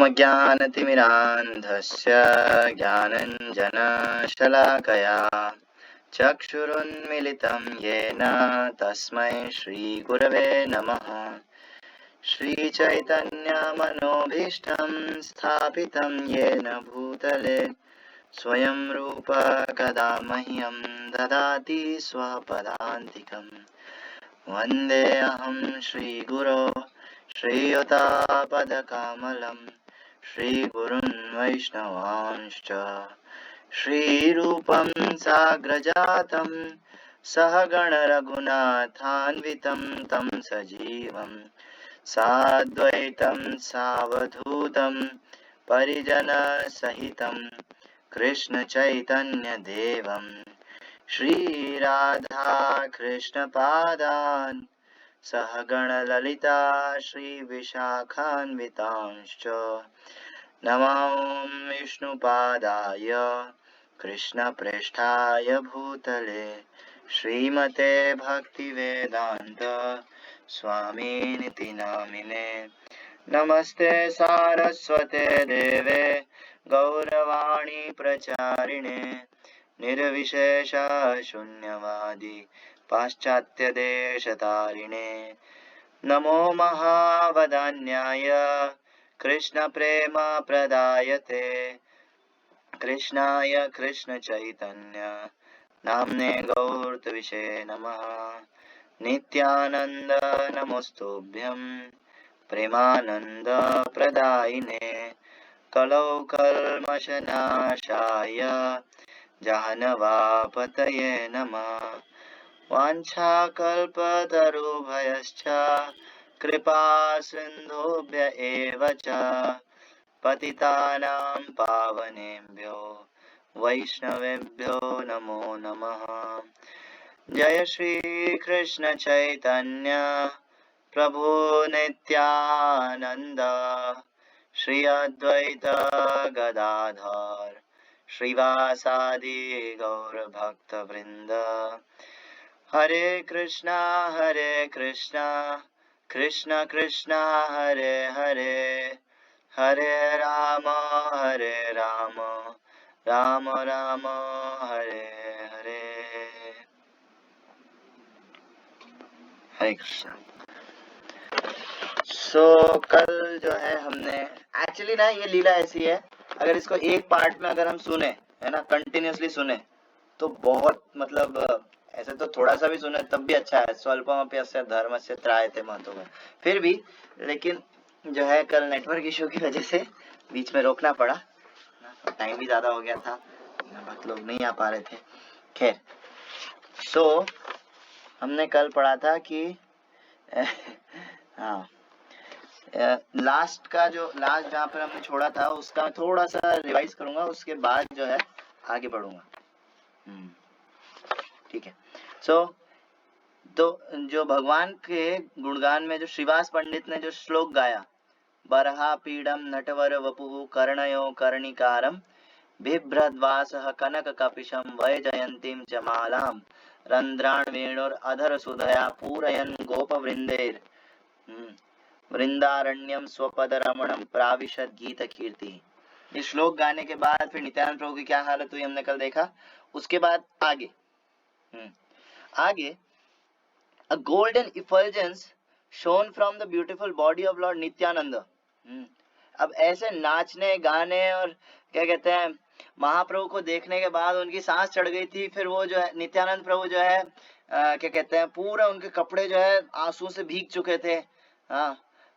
ओमज्ञानतिमिरान्धस्य ज्ञानञ्जनशलाकया चक्षुरुन्मिलितं येन तस्मै श्रीगुरवे नमः। श्रीचैतन्यमनोभीष्टं स्थापितं येन भूतले स्वयं रूप कदा मह्यं ददाति स्वपदान्तिकम्। वन्देऽहं श्रीगुरो श्रीयुतापदकमलं श्रीगुरुन् वैष्णवांश्च श्रीरूपं साग्रजातं सहगण रघुनाथान्वितं तं सजीवं साद्वैतं सावधूतं परिजनसहितं कृष्ण चैतन्य देवं श्रीराधा कृष्ण पादान् सहगण ललिता श्री विशाखान्वितांश्च नमो विष्णुपादाय कृष्णप्रेष्ठाय भूतले श्रीमते भक्तिवेदान्त स्वामिनिति नामिने। नमस्ते सारस्वते देवे गौरवाणी प्रचारिणे निर्विशेष शून्यवादी पाश्चात्य देशतारिणे। नमो महावदान्याय कृष्ण प्रेम प्रदायते कृष्णाय कृष्ण चैतन्य नाम्ने गौरतविषे नमः। नित्यानंद नमोस्तुभ्यं प्रेमानंद प्रदायिने कलौ कल्मषनाशाय जाह्नवापतये नमः। वाञ्छाकल्पतरुभयश्च कृपा सिन्धुभ्य एव च पतितानां पावनेभ्यो वैष्णवेभ्यो नमो नमः। जय श्री कृष्ण चैतन्य प्रभु नित्यानंद श्री अद्वैत गदाधर श्रीवासादि गौर भक्त वृंद। हरे कृष्णा कृष्ण कृष्णा हरे हरे हरे राम राम राम हरे हरे। हरे कृष्णा। कल जो है हमने एक्चुअली ना ये लीला ऐसी है, अगर इसको एक पार्ट में अगर हम सुने है ना, कंटिन्यूअसली सुने तो बहुत मतलब ऐसे तो थोड़ा सा भी सुने तब भी अच्छा है। स्वल्पमप्यस्य धर्मस्य त्रायते महतो। फिर भी लेकिन जो है कल नेटवर्क इशू की वजह से बीच में रोकना पड़ा, टाइम भी ज्यादा हो गया था, बहुत लोग नहीं आ पा रहे थे। खैर हमने कल पढ़ा था कि हाँ लास्ट जहाँ पर हमने छोड़ा था उसका थोड़ा सा रिवाइज करूंगा, उसके बाद जो है आगे बढ़ूंगा। ठीक है। तो जो भगवान के गुणगान में जो श्रीवास पंडित ने जो श्लोक गाया, बरहा पीडम नटवर वपुः कर्णयो कर्णिकारम बिभ्रद्वासः कनक कपिशम वैजयंतीम च मालाम रंध्राण वेणुर अधर सुधया पूरयन गोप वृंदेर वृंदारण्यम स्वपद रमणम प्राविशद गीत कीर्ति। ये श्लोक गाने के बाद फिर नित्यानंद प्रभु की क्या हालत हुई हमने कल देखा। उसके बाद आगे a golden effulgence shone from the beautiful body of Lord Nityananda। अब ऐसे नाचने गाने और क्या कहते हैं महाप्रभु को देखने के बाद उनकी सांस चढ़ गई थी। फिर वो जो है नित्यानंद प्रभु जो है क्या कहते हैं पूरा उनके कपड़े जो है आंसू से भीग चुके थे।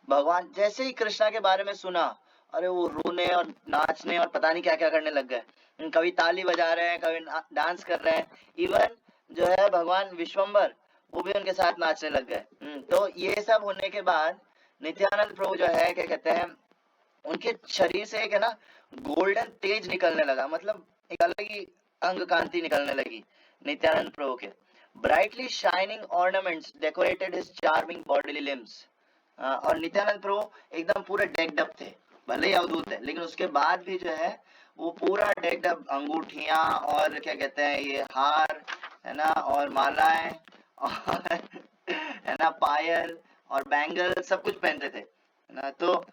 भगवान जैसे ही कृष्णा के बारे में सुना, अरे वो रोने और नाचने और पता नहीं क्या क्या करने लग गए। कभी ताली बजा रहे हैं, कभी डांस कर रहे हैं। इवन जो है भगवान विश्वम्बर वो भी उनके साथ नाचने लग गए। तो ये सब होने के बाद नित्यानंद प्रभु जो है क्या कहते हैं उनके शरीर से एक है ना गोल्डन तेज निकलने लगा, मतलब एक अलग ही अंग कांति निकलने लगी नित्यानंद प्रभु के। Brightly shining ornaments decorated his charming bodily limbs. और नित्यानंद प्रभु एकदम पूरे डेक्ड अप थे, भले ही अवधूत है लेकिन उसके बाद भी जो है वो पूरा डेक्ड अप, अंगूठियां और क्या कहते हैं ये हार है ना और मालाएं और है ना पायल और बैंगल सब कुछ पहनते थे ना। तो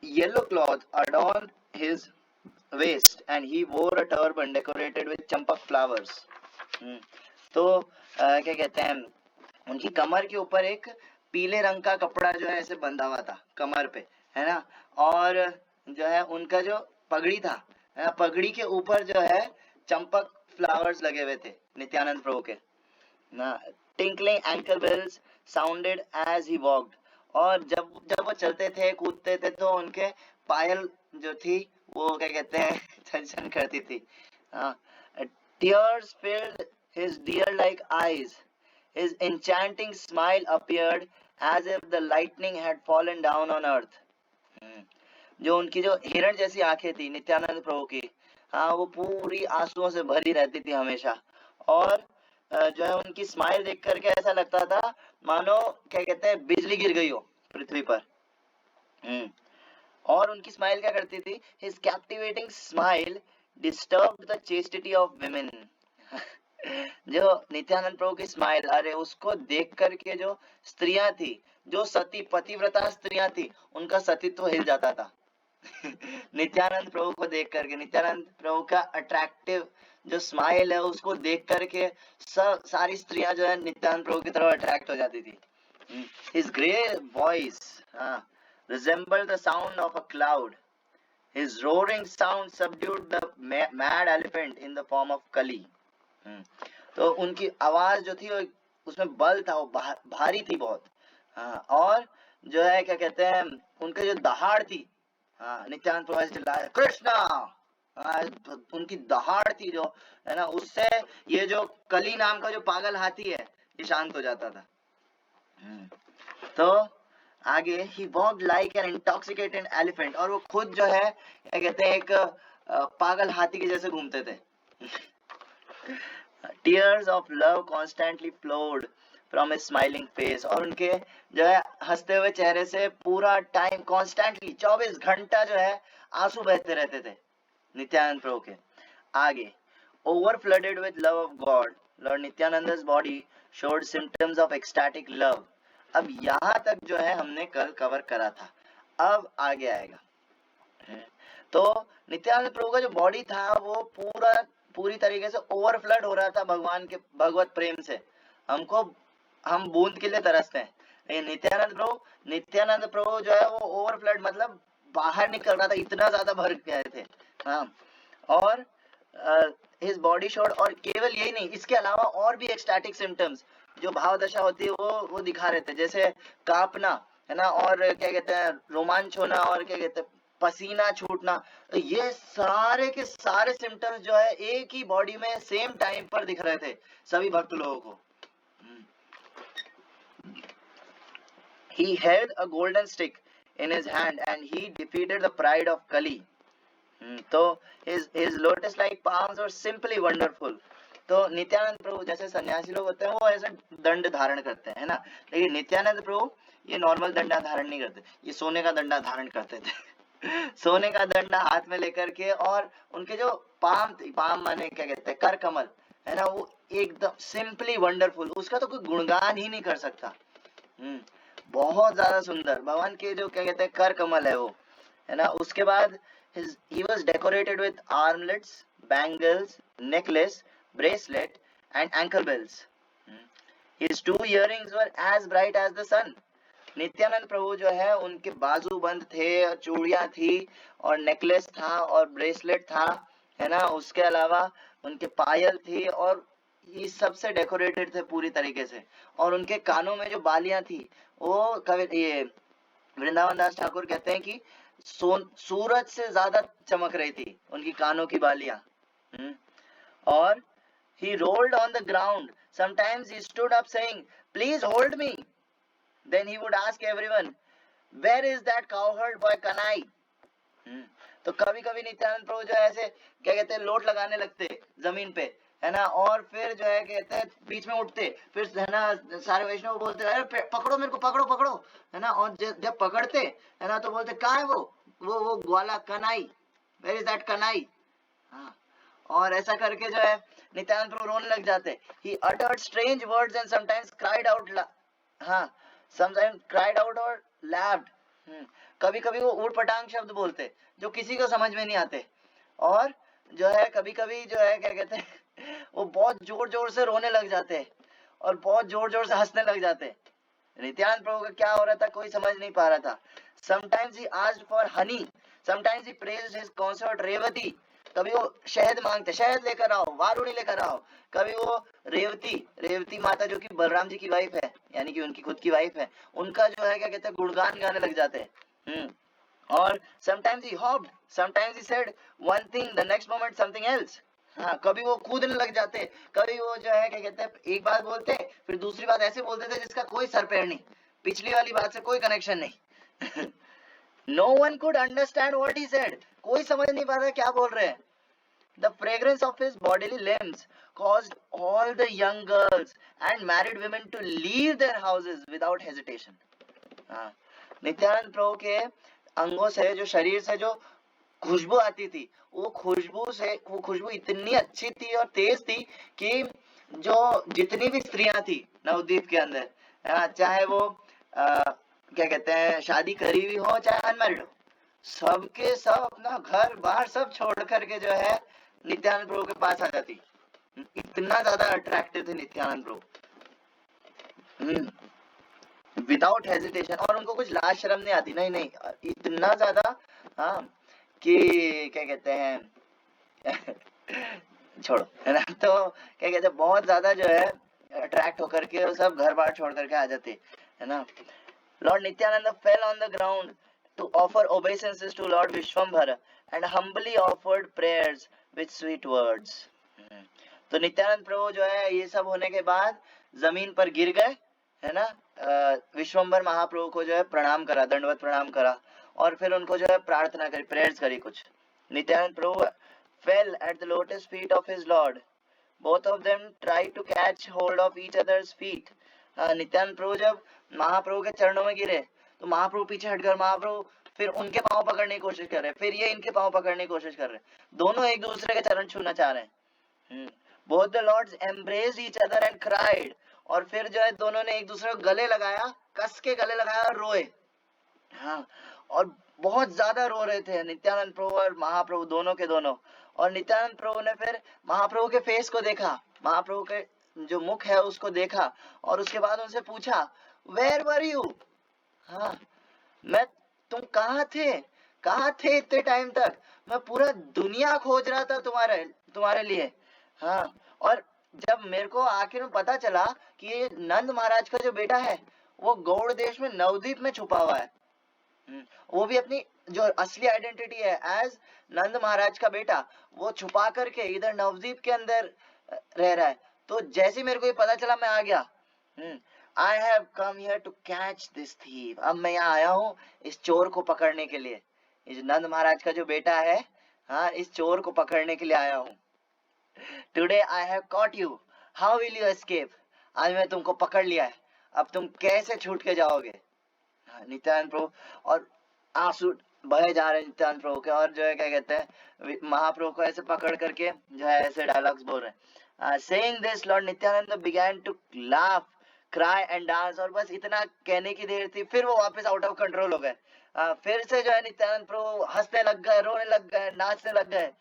yellow cloth adorned his waist and he wore a turban decorated with champak flowers. तो क्या कहते हैं, उनकी कमर के ऊपर एक पीले रंग का कपड़ा जो है ऐसे बंधा हुआ था कमर पे, है ना, और जो है उनका जो पगड़ी था, है ना, पगड़ी के ऊपर जो है चंपक फ्लावर्स लगे हुए थे नित्यानंद प्रभु के ना. Tinkling ankle bells sounded as he walked, और जब जब वो चलते थे कूदते थे तो उनके पायल जो थी वो क्या कहते हैं छन करती थी. Tears filled his deer like eyes, his enchanting smile appeared as if the lightning had fallen down on earth. जो उनकी जो हिरण जैसी आंखें थी नित्यानंद प्रभु की, हाँ, वो पूरी आंसुओं से भरी रहती थी हमेशा. और जो है उनकी स्माइल देख करके ऐसा लगता था मानो क्या कहते हैं बिजली गिर गई हो पृथ्वी पर. और उनकी स्माइल क्या करती थी, his captivating smile disturbed the chastity of women. जो नित्यानंद प्रभु की स्माइल, अरे उसको देख करके जो स्त्रियां थी, जो सती पतिव्रता स्त्रियां थी, उनका सतीत्व हिल जाता था. नित्यानंद प्रभु को देख करके, नित्यानंद प्रभु का अट्रैक्टिव जो स्माइल है उसको देख करके सब सारी स्त्रियां जो है नित्यानंद प्रभु की तरफ अट्रैक्ट हो जाती थी. His grey voice resembled the sound of a cloud. His roaring sound subdued the mad elephant in the form of Kali. तो उनकी आवाज जो थी वो उसमें बल था, वो भारी थी बहुत. और जो है क्या कहते हैं उनके जो दहाड़ थी, नित्यानंद प्रभु चिल्लाए कृष्णा, उनकी दहाड़ थी जो है ना, उससे ये जो कली नाम का जो पागल हाथी है ये शांत हो जाता था. तो आगे he walked like an intoxicated elephant, और वो खुद जो है क्या कहते हैं एक पागल हाथी के जैसे घूमते थे. Tears of love constantly flowed from his smiling face, और उनके जो है हंसते हुए चेहरे से पूरा टाइम कॉन्स्टेंटली 24 घंटा जो है आंसू बहते रहते थे नित्यानंद प्रभु के. आगे over flooded with love of God, Lord Nityananda's body showed symptoms of ecstatic love. अब यहाँ तक जो है हमने कल कवर करा था, अब आगे आएगा. तो नित्यानंद प्रभु का जो बॉडी था वो पूरी तरीके से ओवरफ्लड हो रहा था भगवान के भगवत प्रेम से. हम बूंद के लिए तरसते हैं, लेकिन नित्यानंद प्रभु जो है वो ओवरफ्लड मतलब बाहर निकल रहा था, इतना ज्यादा भर गए थे. और हिज बॉडी शोड, और केवल यही नहीं, इसके अलावा और भी एक्सटैटिक सिम्टम्स जो भाव दशा होती है वो दिखा रहे थे, जैसे कांपना, है ना, और क्या कहते हैं रोमांच होना, और क्या कहते हैं पसीना छूटना. तो ये सारे के सारे सिम्टम्स जो है एक ही बॉडी में सेम टाइम पर दिख रहे थे सभी भक्त लोगों को. He held a golden stick in his hand and he defeated the pride of Kali. तो his lotus like palms were simply wonderful. तो नित्यानंद प्रभु जैसे सन्यासी लोग होते हैं वो ऐसे दंड धारण करते हैं, है ना, लेकिन नित्यानंद प्रभु ये नॉर्मल दंडा धारण नहीं करते, ये सोने का दंडा धारण करते थे. सोने का दंडा हाथ में लेकर के, और उनके जो पाम माने क्या कहते हैं कर कमल, है ना, वो एकदम सिंपली वंडरफुल, उसका तो कोई गुणगान ही नहीं कर सकता. बहुत ज्यादा सुंदर भगवान के जो क्या कहते हैं कर कमल है वो, है ना. उसके बाद he was decorated with armlets, bangles, necklace, bracelet and ankle bells. His 2 earrings were as bright as the sun. Nityanand प्रभु जो है उनके बाजू बंद थे, चूड़ियां थी, और नेकलेस था, और ब्रेसलेट था, है ना. उसके अलावा उनके पायल थी, और ये सबसे डेकोरेटेड थे पूरी तरीके से. और उनके कानों में जो बालियां थी वो ये वृंदावन दास ठाकुर कहते हैं कि सूरज से ज्यादा चमक रही थी उनकी कानों की बालियां. और he rolled on the ground. Sometimes he stood up saying, "Please hold me." Then he would ask everyone, "Where is that cowherd boy Kanai?" तो कभी कभी नित्यानंद प्रभु जो है ऐसे क्या कहते हैं लोट लगाने लगते जमीन पे, है ना, और फिर जो है कहते हैं बीच में उठते, फिर है ना सारे वैष्णव बोलते अरे पकड़ो मेरे को, पकड़ो पकड़ो, है ना, और जब पकड़ते है ना तो बोलते कहाँ है वो ग्वाला Kanai, where is that Kanai. और ऐसा करके जो है नित्यानंद प्रभु रोने लग जाते. ही uttered strange words and sometimes cried out or laughed. कभी कभी वो ऊट पटांग शब्द बोलते जो किसी को समझ में नहीं आते, और जो है कभी कभी जो है क्या कहते हैं वो बहुत जोर जोर से रोने लग जाते हैं और बहुत जोर जोर से हंसने लग जाते हैं। नित्यानंद प्रभु का क्या हो रहा था कोई समझ नहीं पा रहा था। Sometimes he asked for honey, sometimes he praised his consort Revati. कभी वो शहद मांगते, शहद लेकर आओ, वारुणी लेकर आओ। कभी वो रेवती, रेवती माता जो कि बलराम जी की वाइफ है, यानी कि उनकी खुद की वाइफ है, उनका जो है क्या कहते हैं गुणगान गाने लग जाते हैं। और sometimes he hopped, sometimes he said one thing, the next moment something else। हाँ, कभी वो कूदने लग जाते, कभी वो जो है क्या कहते हैं एक बात बोलते फिर दूसरी बात ऐसे बोलते थे जिसका कोई सर पैर नहीं, पिछली वाली बात से कोई कनेक्शन नहीं। No one could understand what he said, कोई समझ नहीं पाता क्या बोल रहे हैं। The fragrance of his bodily limbs caused all the young girls and married women to leave their houses without hesitation। हाँ, नित्यानंद प्रभु के अंगों से, जो शरीर से जो खुशबू आती थी, वो खुशबू इतनी अच्छी थी और तेज थी कि जो जितनी भी स्त्रियां थी नवद्वीप के अंदर, चाहे वो क्या कहते हैं शादी करी हुई हो चाहे अनमैरिड हो, सबके सब अपना घर बाहर सब छोड़ करके जो है नित्यानंद प्रभु के पास आ जाती। इतना ज्यादा अट्रैक्टिव थे नित्यानंद प्रभु, विदाउट हेजिटेशन। और उनको कुछ लाज शर्म नहीं आती, नहीं नहीं, इतना ज्यादा, हाँ, कि क्या कहते हैं छोड़ो, है ना। तो क्या कहते हैं बहुत ज्यादा जो है अट्रैक्ट होकर के वो सब घर बार छोड़ करके आ जाते, है ना। Lord Nityananda fell on the ground to offer obeisances to Lord Vishwambhar and humbly offered prayers with sweet words. तो नित्यानंद प्रभु जो है ये सब होने के बाद जमीन पर गिर गए, है ना। विश्वम्भर महाप्रभु को जो है प्रणाम करा, दंडवत प्रणाम करा, और फिर उनको जो है प्रार्थना करी, प्रेयर्स करी कुछ। नित्यानंद प्रभु fell at the lotus feet of his lord, both of them tried to catch hold of each other's feet। Nityanand प्रभु जब महाप्रभु के चरणों में गिरे तो महाप्रभु पीछे हटकर महाप्रभु फिर उनके पांव पकड़ने की कोशिश कर रहे हैं, फिर ये इनके पांव पकड़ने की कोशिश कर रहे हैं, दोनों एक दूसरे के चरण छूना चाह रहे हैं। Both the lords embraced each other and cried, और फिर जो है दोनों ने एक दूसरे को गले लगाया, कस के गले लगाया और रोए। हाँ, और बहुत ज्यादा रो रहे थे नित्यानंद प्रभु और महाप्रभु दोनों के दोनों। और नित्यानंद प्रभु ने फिर महाप्रभु के फेस को देखा, महाप्रभु के जो मुख है उसको देखा, और उसके बाद उनसे पूछा वेयर वर यू। हाँ, तुम कहाँ थे इतने टाइम तक, मैं पूरा दुनिया खोज रहा था तुम्हारे लिए। हाँ, और जब मेरे को आखिर में पता चला कि ये नंद महाराज का जो बेटा है वो गौड़ देश में नवद्वीप में छुपा हुआ है, वो भी अपनी जो असली आइडेंटिटी है एज नंद महाराज का बेटा वो छुपा करके इधर नवद्वीप के अंदर रह रहा है। तो जैसे मेरे को ये पता चला मैं आ गया। I have come here to catch this thief, अब मैं यहाँ आया हूँ इस चोर को पकड़ने के लिए, इस नंद महाराज का जो बेटा है, हाँ, इस चोर को पकड़ने के लिए आया हूँ। Today I have caught you, how will you escape, आज मैं तुमको पकड़ लिया है, अब तुम कैसे छूट के जाओगे। नित्यानंद प्रभु और आंसू बहे जा रहे हैं नित्यानंद प्रभु के, और जो है क्या कहते हैं महाप्रभु को ऐसे पकड़ करके जो है ऐसे डायलॉग्स बोल रहे हैं। Saying this Lord Nityananda began to laugh, cry and dance, और बस इतना कहने की देर थी फिर वो वापस आउट ऑफ कंट्रोल हो गए। फिर से जो है नित्यानंद प्रभु हंसने लग गए, रोने लग गए, नाचने लग गए।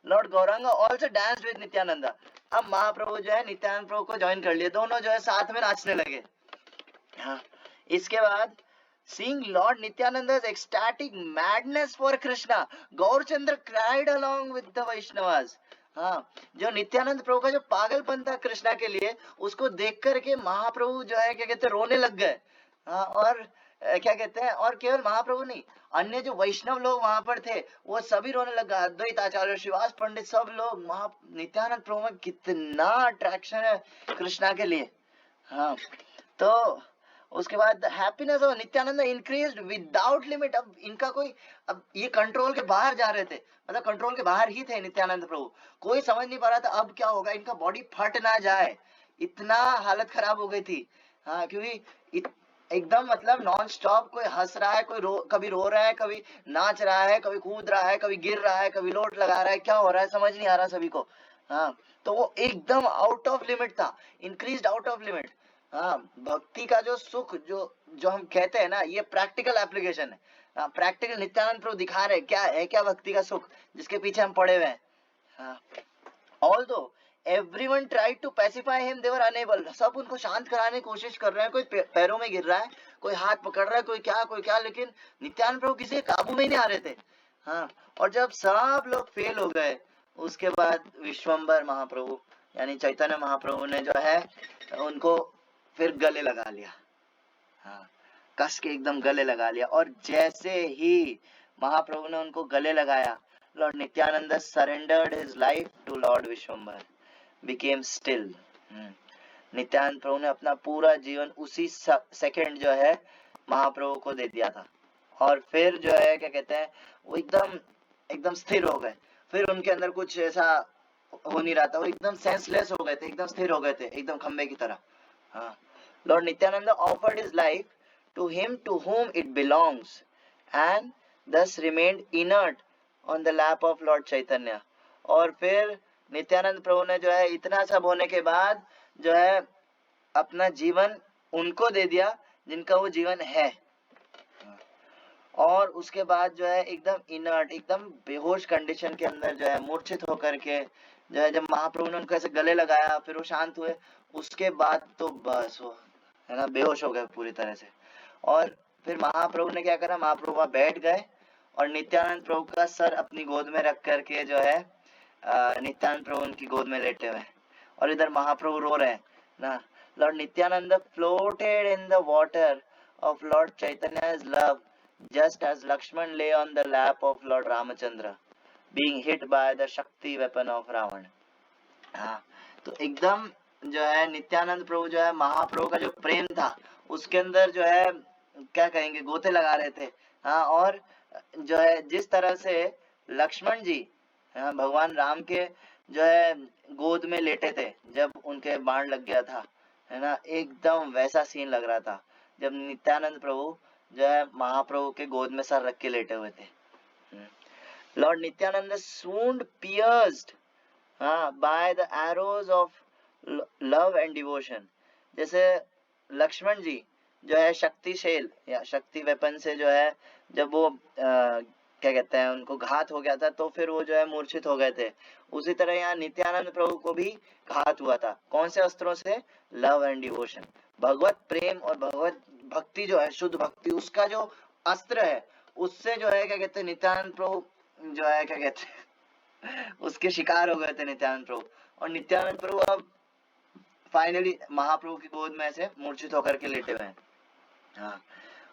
Lord Gaurang also dance with Nityanand, अब महाप्रभु जो है नित्यानंद प्रभु को ज्वाइन कर लिए, दोनों जो है साथ में नाचने लगे। हाँ, इसके बाद seeing Lord Nityananda's ecstatic madness for Krishna, Gaurchandra cried along with the Vaishnavas। हाँ, जो नित्यानंद प्रभु का जो पागलपन था कृष्णा के लिए, उसको देख करके महाप्रभु जो है क्या कहते हैं रोने लग गए। हाँ, और क्या कहते हैं, और केवल महाप्रभु नहीं, अन्य जो वैष्णव लोग वहां पर थे वो सभी रोने लग गए, अद्वैत आचार्य, श्रीवास पंडित, सब लोग। नित्यानंद प्रभु में कितना अट्रैक्शन है कृष्णा के लिए। हाँ, तो उसके बाद happiness of Nityanand increased without limit. अब इनका कोई, अब ये कंट्रोल के बाहर जा रहे थे, मतलब कंट्रोल के बाहर ही थे नित्यानंद प्रभु, कोई समझ नहीं पा रहा था अब क्या होगा, इनका बॉडी फट ना जाए, इतना हालत खराब हो गई थी। हाँ, क्योंकि एकदम मतलब नॉन स्टॉप कोई हंस रहा है, कोई कभी रो रहा है, कभी नाच रहा है, कभी कूद रहा है, कभी गिर रहा है, कभी लोट लगा रहा है, क्या हो रहा है समझ नहीं आ रहा सभी को। हाँ, तो वो एकदम आउट ऑफ लिमिट था, इंक्रीज्ड आउट ऑफ लिमिट। हाँ, भक्ति का जो सुख जो जो हम कहते हैं ना, ये प्रैक्टिकल एप्लीकेशन है। हाँ, प्रैक्टिकल नित्यानंद प्रभु दिखा रहे हैं क्या है, क्या भक्ति का सुख जिसके पीछे हम पड़े हुए हैं। हाँ, although everyone tried to pacify him, they were unable. सब उनको शांत कराने की कोशिश कर रहे हैं, कोई पैरों में गिर रहा है, कोई हाथ पकड़ रहा है, कोई क्या, लेकिन नित्यानंद प्रभु किसी काबू में ही नहीं आ रहे थे। हाँ, और जब सब लोग फेल हो गए, उसके बाद विश्वम्बर महाप्रभु यानी चैतन्य महाप्रभु ने जो है उनको फिर गले लगा लिया। हाँ, कस के एकदम गले लगा लिया, और जैसे ही महाप्रभु ने उनको गले लगाया, lord Nityananda surrendered his life to lord Vishwambhar, became still. Nityananda Prabhu ने अपना पूरा जीवन उसी सेकंड जो है महाप्रभु को दे दिया था, और फिर जो है क्या कहते हैं, वो एकदम स्थिर हो गए। फिर उनके अंदर कुछ ऐसा हो नहीं रहा था, वो एकदम सेंसलेस हो गए थे, एकदम स्थिर हो गए थे, एकदम खंबे की तरह। हाँ, Lord Nityananda offered his life to him to whom it belongs and thus remained inert on the lap of Lord Chaitanya. और फिर नित्यानंद प्रभु ने जो है इतना सब होने के बाद जो है अपना जीवन उनको दे दिया जिनका वो जीवन है, और उसके बाद जो है एकदम इनर्ट, एकदम बेहोश कंडीशन के अंदर जो है मूर्छित होकर के जो है, जब महाप्रभु ने उनको ऐसे गले लगाया, फिर वो शांत हुए, उसके बाद तो बस वो है ना बेहोश हो गए पूरी तरह से। और फिर महाप्रभु ने क्या करा, महाप्रभु वहां बैठ गए और नित्यानंद प्रभु का सर अपनी गोद में रख करके जो है नित्यानंद प्रभु उनकी गोद में लेटे हुए, और इधर महाप्रभु रो रहे हैं ना। Lord Nityananda floated in the water of lord Chaitanya's love just as Lakshman lay on the lap of Lord Ramachandra being hit by the Shakti weapon of Ravan. हाँ, तो एकदम जो है नित्यानंद प्रभु जो है महाप्रभु का जो प्रेम था उसके अंदर जो है क्या कहेंगे गोते लगा रहे थे। हाँ, और जो है जिस तरह से लक्ष्मण जी भगवान राम के जो है गोद में लेटे थे जब उनके बाण लग गया था, है ना, एकदम वैसा सीन लग रहा था जब नित्यानंद प्रभु जो है महाप्रभु के गोद में सर रख के लेटे हुए थे। Lord Nityanand swooned pierced by the arrows of love and devotion. जैसे लक्ष्मण जी जो है शक्तिशैल या शक्ति वेपन से जो है जब वो क्या कहते हैं उनको घात हो गया था तो फिर वो जो है मूर्छित हो गए थे, उसी तरह यहाँ नित्यानंद प्रभु को भी घात हुआ था। कौन से अस्त्रों से? लव एंड डिवोशन, भगवत प्रेम और भगवत भक्ति जो है, शुद्ध भक्ति, उसका जो अस्त्र है उससे जो है क्या कहते हैं नित्यानंद प्रभु जो है क्या कहते हैं उसके शिकार हो गए थे नित्यानंद प्रभु। और नित्यानंद प्रभु अब फाइनली महाप्रभु की गोद में से मूर्छित होकर के लेटे हुए हैं। हाँ,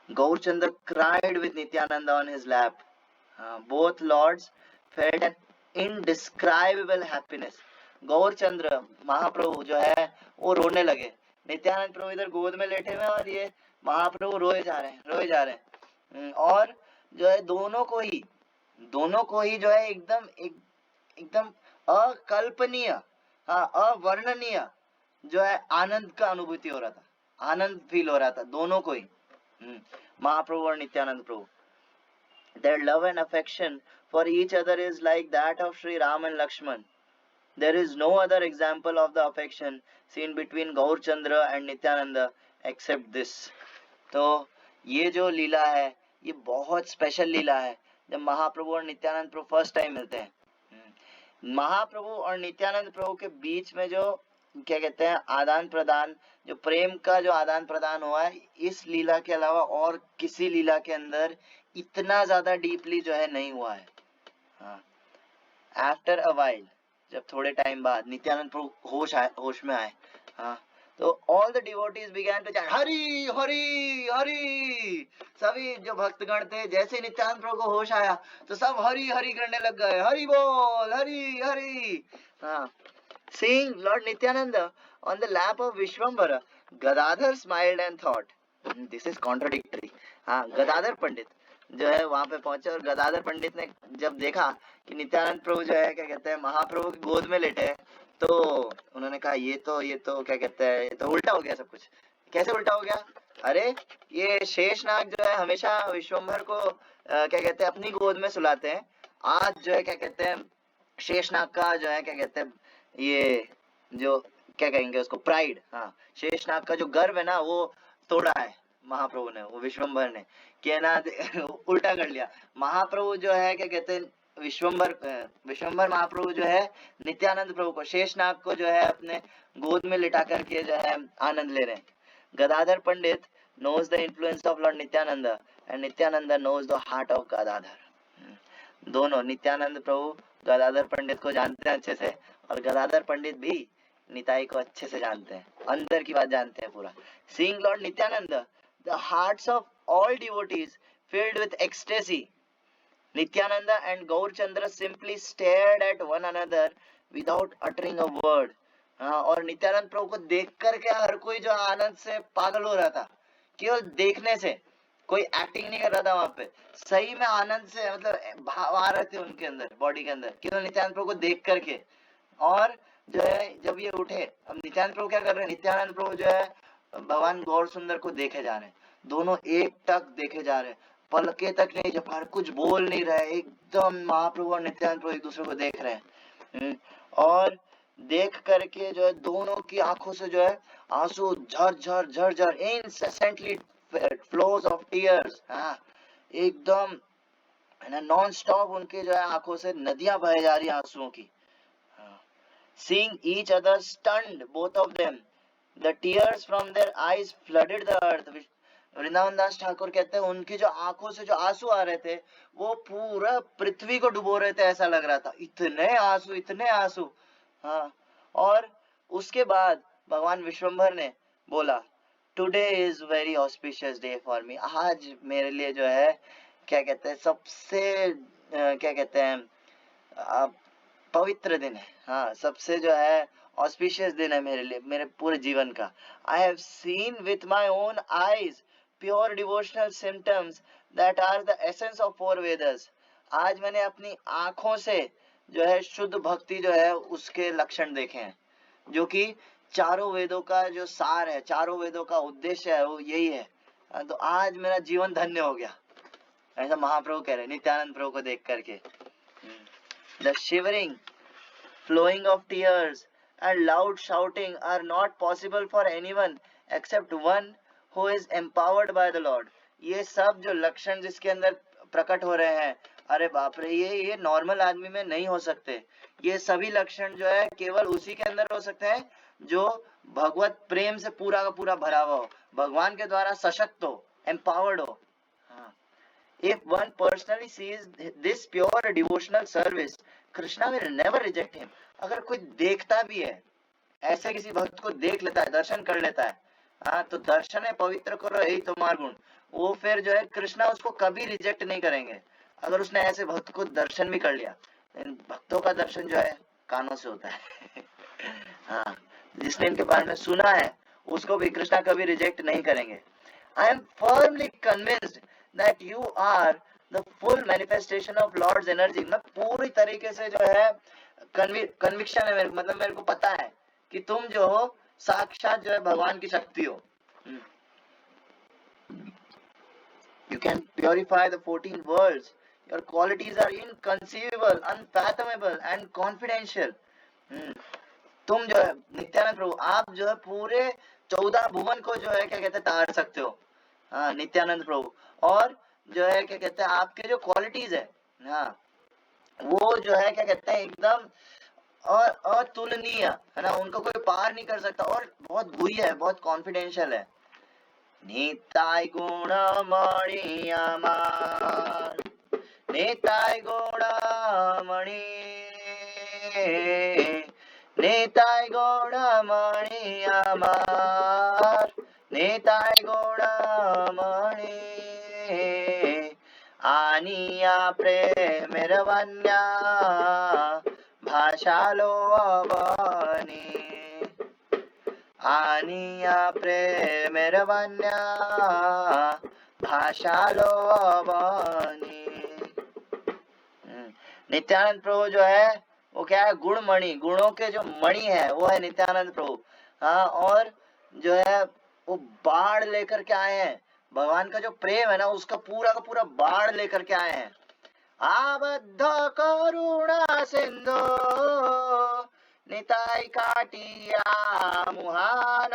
Gaurachandra cried with Nityananda on his lap. Both lords felt an indescribable happiness. Gaurachandra महाप्रभु जो है वो रोने लगे, नित्यानंद प्रभु इधर गोद में लेटे हुए और ये महाप्रभु रोए जा रहे हैं। और जो है दोनों को ही जो है एकदम अकल्पनीय, अवर्णनीय जो है आनंद का अनुभूति हो रहा था, आनंद फील हो रहा था दोनों को ही, महाप्रभु और नित्यानंद प्रभु। Their love and affection for each other is like that of Sri Ram and Lakshman. There is no other example of the affection seen between Gaurchandra and Nityananda except this. तो ये जो लीला है ये बहुत स्पेशल लीला है जब महाप्रभु और नित्यानंद प्रभु फर्स्ट टाइम मिलते हैं। महाप्रभु और नित्यानंद प्रभु के बीच में जो क्या कहते हैं आदान प्रदान, जो प्रेम का जो आदान प्रदान हुआ है, इस लीला के अलावा और किसी लीला के अंदर इतना ज्यादा डीपली जो है नहीं हुआ है। आफ्टर अ वाइल, जब थोड़े टाइम बाद नित्यानंद प्रभु होश में आए, तो all the devotees began to chant Hari Hari Hari. सभी जो भक्तगण थे जैसे नित्यानंद प्रभु को होश आया तो सब हरि हरि करने लग गए, हरि बोल Hari Hari. Seeing Lord Nityananda on the lap of Vishwambara, Gadadhar smiled and thought, this is contradictory. Gadadhar पंडित जो है वहां पे पहुंचे और गदाधर पंडित ने जब देखा कि नित्यानंद प्रभु जो है क्या कहते हैं महाप्रभु की गोद में लेटे हैं, तो उन्होंने कहा ये तो क्या कहते हैं ये तो उल्टा हो गया सब कुछ। कैसे उल्टा हो गया? अरे ये शेषनाग जो है हमेशा विश्वम्भर को क्या कहते हैं अपनी गोद में सुलाते हैं, आज जो है क्या कहते हैं शेषनाग का जो है क्या कहते हैं ये जो क्या कहेंगे उसको, प्राइड। हाँ, शेषनाग का जो गर्व है ना वो तोड़ा है महाप्रभु ने, वो विश्वम्भर ने, कि ना उल्टा कर लिया। महाप्रभु जो है क्या कहते हैं, विश्वम्भर महाप्रभु जो है नित्यानंद प्रभु को, शेषनाग को जो है अपने गोद में लिटा करके जो है आनंद ले रहे हैं। गदाधर पंडित knows the influence of Lord Nityananda and Nityananda knows the heart of Gadadhar. दोनों, नित्यानंद प्रभु गदाधर पंडित को जानते हैं अच्छे से, और गदाधर पंडित भी निताई को अच्छे से जानते हैं, अंदर की बात जानते हैं पूरा। Seeing Lord Nityananda, the hearts of all devotees filled with ecstasy. Nityananda and Gaur Chandra simply stared at one another without uttering a word. हाँ, और नित्यानंद प्रभु को देख करके हर कोई जो आनंद से पागल हो रहा था, केवल देखने से, कोई एक्टिंग नहीं कर रहा था वहां पे, सही में आनंद से, मतलब भाव आ रहे थे उनके अंदर, बॉडी के अंदर, केवल नित्यानंद प्रभु को देख करके। और जो है जब ये उठे, अब नित्यानंद प्रभु क्या कर रहे हैं, नित्यानंद प्रभु जो है भगवान गौर सुंदर को देखे जा रहे हैं, दोनों एक टक देखे जा रहे हैं, पलके तक नहीं झपका, कुछ बोल नहीं रहे, एकदम महाप्रभु और नित्यानंद प्रभु एक दूसरे को देख रहे हैं। और देख करके जो है दोनों की आंखों से जो है आंसू झर झर इंसेंटली फ्लोज ऑफ टीयर्स, हाँ एकदम है ना, नॉन स्टॉप उनके जो है आंखों से नदियां बह जा रही आंसुओं की। Seeing each other stunned, both of them, the tears from their eyes flooded the earth. Vrindavan दास ठाकुर कहते हैं उनकी जो आंखों से जो आंसू आ रहे थे वो पूरा पृथ्वी को डुबो रहे थे, ऐसा लग रहा था, इतने आंसू इतने आंसू। हाँ, और उसके बाद भगवान विश्वम्भर ने बोला, today is very auspicious day for me, आज मेरे लिए जो है क्या कहते हैं सबसे क्या कहते हैं पवित्र दिन है। हाँ, सबसे जो है ऑस्पिशियस दिन है मेरे लिए, मेरे पूरे जीवन का। I have seen with my own eyes pure devotional symptoms that are the essence of 4 Vedas. आज मैंने अपनी आंखों से जो है शुद्ध भक्ति जो है उसके लक्षण देखे हैं, जो कि चारों वेदों का जो सार है, चारों वेदों का उद्देश्य है, वो यही है। तो आज मेरा जीवन धन्य हो गया, ऐसा महाप्रभु कह रहे नित्यानंद प्रभु को देख करके। The shivering, flowing of tears and loud shouting are not possible for anyone except one who is empowered by the Lord. ये सब जो लक्षण जिसके अंदर प्रकट हो रहे हैं, अरे बाप रे, ये नॉर्मल आदमी में नहीं हो सकते। ये सभी लक्षण जो है केवल उसी के अंदर हो सकते हैं जो भगवत प्रेम से पूरा का पूरा भरा हुआ हो, भगवान के द्वारा सशक्त हो, empowered हो। If one personally sees this pure devotional service, Krishna will never reject him. अगर कोई देखता भी है, ऐसे किसी भक्त को देख लेता है, दर्शन कर लेता है, हाँ, तो दर्शन है पवित्र करो यही तुम्हारा गुण, वो फिर जो है कृष्णा उसको कभी रिजेक्ट नहीं करेंगे, अगर उसने ऐसे भक्त को दर्शन भी कर लिया। भक्तों का दर्शन जो है कानों से होता है हाँ, जिसने इनके बारे में सुना है उसको भी कृष्णा कभी रिजेक्ट नहीं करेंगे। I am firmly convinced that you are the full manifestation of Lord's energy. मैं पूरी तरीके से जो है कन्विक्शन है मेरे, मतलब मेरे को पता है कि तुम जो हो साक्षात जो है भगवान की शक्ति हो। You can purify the 14 worlds. Your qualities are inconceivable, unfathomable and confidential. तुम जो है नित्यानंद प्रभु, आप जो है पूरे 14 भुवन को जो है क्या कहते हैं तार सकते हो। हाँ, नित्यानंद प्रभु, और जो है क्या कहते हैं आपके जो क्वालिटीज है, हाँ, वो जो है क्या कहते हैं एकदम अतुलनीय है ना, उनको कोई पार नहीं कर सकता, और बहुत गुह्य है, बहुत कॉन्फिडेंशियल है। निताय गुणमणि अमर, निताय गुणमणि, निताय गुणमणि अमर, निताय गुणमणि, आनिया प्रेमेर वन्या भाषालो अवनी, आनिया प्रेमेर वन्या भाषालो अवनी। नित्यानंद प्रभु जो है वो क्या है, गुणमणि, गुणों के जो मणि है वो है नित्यानंद प्रभु। हाँ, और जो है वो बाढ़ लेकर के आए हैं, भगवान का जो प्रेम है ना उसका पूरा का पूरा बाढ़ लेकर के आए हैं। आबद्ध करुणा सिंधु निताई काटिया मुहान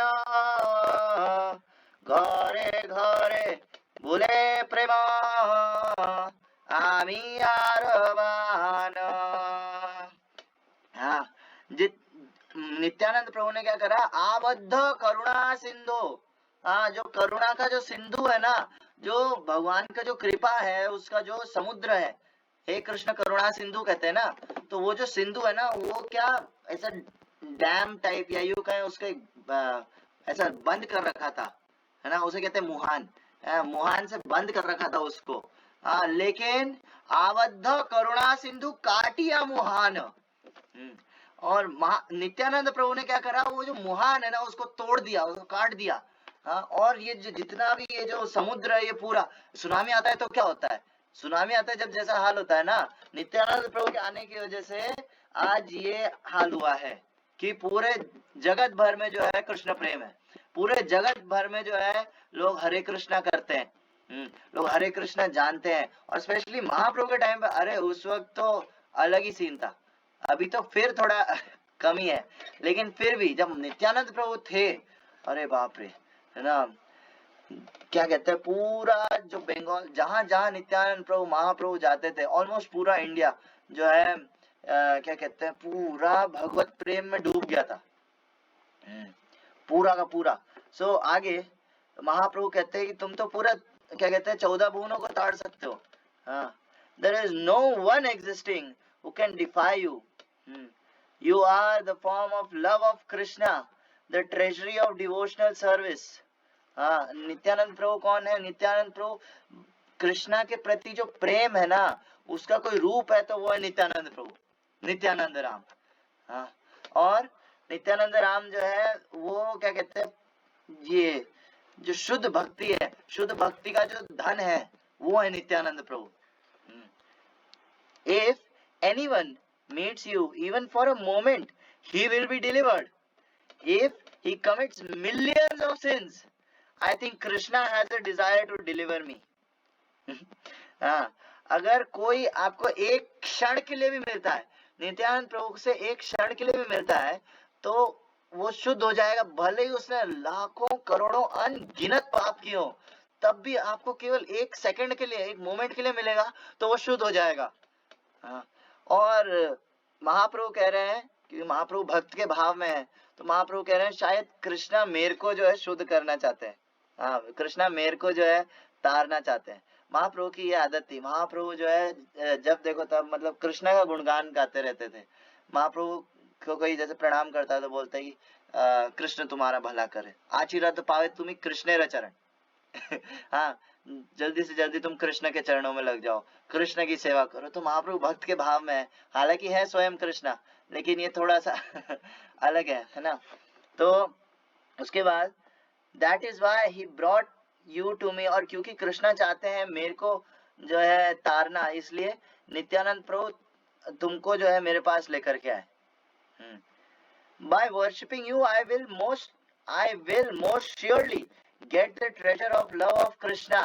घरे घरे भूले प्रेम आमी आरवान। हाँ, जित नित्यानंद प्रभु ने क्या करा, आबद्ध करुणा सिंधु। हाँ, जो करुणा का जो सिंधु है ना, जो भगवान का जो कृपा है उसका जो समुद्र है, हे कृष्ण करुणा सिंधु कहते हैं ना, तो वो जो सिंधु है ना वो क्या ऐसा डैम टाइप या यूं कहें उसके ऐसा बंद कर रखा था, है ना, उसे कहते हैं मुहान। मुहान से बंद कर रखा था उसको। लेकिन आबद्ध करुणा सिंधु काटिया मुहान। और नित्यानंद प्रभु ने क्या करा, वो जो मुहान है ना उसको तोड़ दिया, उसको काट दिया। और ये जो जितना भी ये जो समुद्र है ये पूरा, सुनामी आता है तो क्या होता है, सुनामी आता है जब जैसा हाल होता है ना, नित्यानंद प्रभु के आने की वजह से आज ये हाल हुआ है कि पूरे जगत भर में जो है कृष्ण प्रेम है, पूरे जगत भर में जो है लोग हरे कृष्णा करते हैं, लोग हरे कृष्णा जानते हैं। और स्पेशली महाप्रभु के टाइम पे, अरे उस वक्त तो अलग ही सीन था, अभी तो फिर थोड़ा कमी है, लेकिन फिर भी जब नित्यानंद प्रभु थे, अरे बाप रे, है ना, क्या कहते हैं पूरा जो बंगाल, जहां जहां नित्यानंद प्रभु महाप्रभु जाते थे, ऑलमोस्ट पूरा इंडिया जो है क्या कहते हैं पूरा भगवत प्रेम में डूब गया था, पूरा का पूरा। सो आगे महाप्रभु कहते हैं कि तुम तो पूरा क्या कहते हैं 14 भुवनों को ताड़ सकते हो। हाँ, there is no one existing who can defy you. You are the form of love of Krishna, the treasury of devotional service. हाँ, नित्यानंद प्रभु कौन है, नित्यानंद प्रभु कृष्णा के प्रति जो प्रेम है ना उसका कोई रूप है तो वो है नित्यानंद प्रभु, नित्यानंद राम। हाँ, और नित्यानंद राम जो है वो क्या कहते हैं, ये जो शुद्ध भक्ति है, शुद्ध भक्ति का जो धन है वो है नित्यानंद प्रभु। If anyone meets you even for a moment, he will be delivered. If he commits millions of sins, I think Krishna has a desire to deliver me. हाँ, अगर कोई आपको एक क्षण के लिए भी मिलता है, नित्यानंद प्रभु से एक क्षण के लिए भी मिलता है, तो वो शुद्ध हो जाएगा, भले ही उसने लाखों करोड़ों अनगिनत पाप किए हो, तब भी आपको केवल एक सेकंड के लिए, एक मोमेंट के लिए मिलेगा तो वो शुद्ध हो जाएगा। हाँ, और महाप्रभु कह रहे हैं कि महाप्रभु भक्त के भाव में है, तो महाप्रभु कह रहे हैं शायद कृष्णा मेरे को जो है शुद्ध करना चाहते हैं। हाँ, कृष्णा मेरे को जो है तारना चाहते हैं। महाप्रभु की ये आदत थी, महाप्रभु जो है जब देखो तब मतलब कृष्णा का गुणगान गाते रहते थे। महाप्रभु को कोई जैसे प्रणाम करता है तो बोलते ही कृष्ण तुम्हारा भला करे, आशीर्वाद पावे तुम्हें कृष्णेर चरण। हाँ, जल्दी से जल्दी तुम कृष्ण के चरणों में लग जाओ, कृष्ण की सेवा करो। तो महाप्रभु भक्त के भाव में है, हालांकि है स्वयं कृष्णा, लेकिन ये थोड़ा सा अलग है ना। तो उसके बाद that is why he brought you to me, और क्योंकि कृष्णा चाहते हैं मेरे को जो है तारना, इसलिए नित्यानंद प्रभु तुमको जो है मेरे पास लेकर के आए। By worshipping you I will most surely get the treasure of love of Krishna.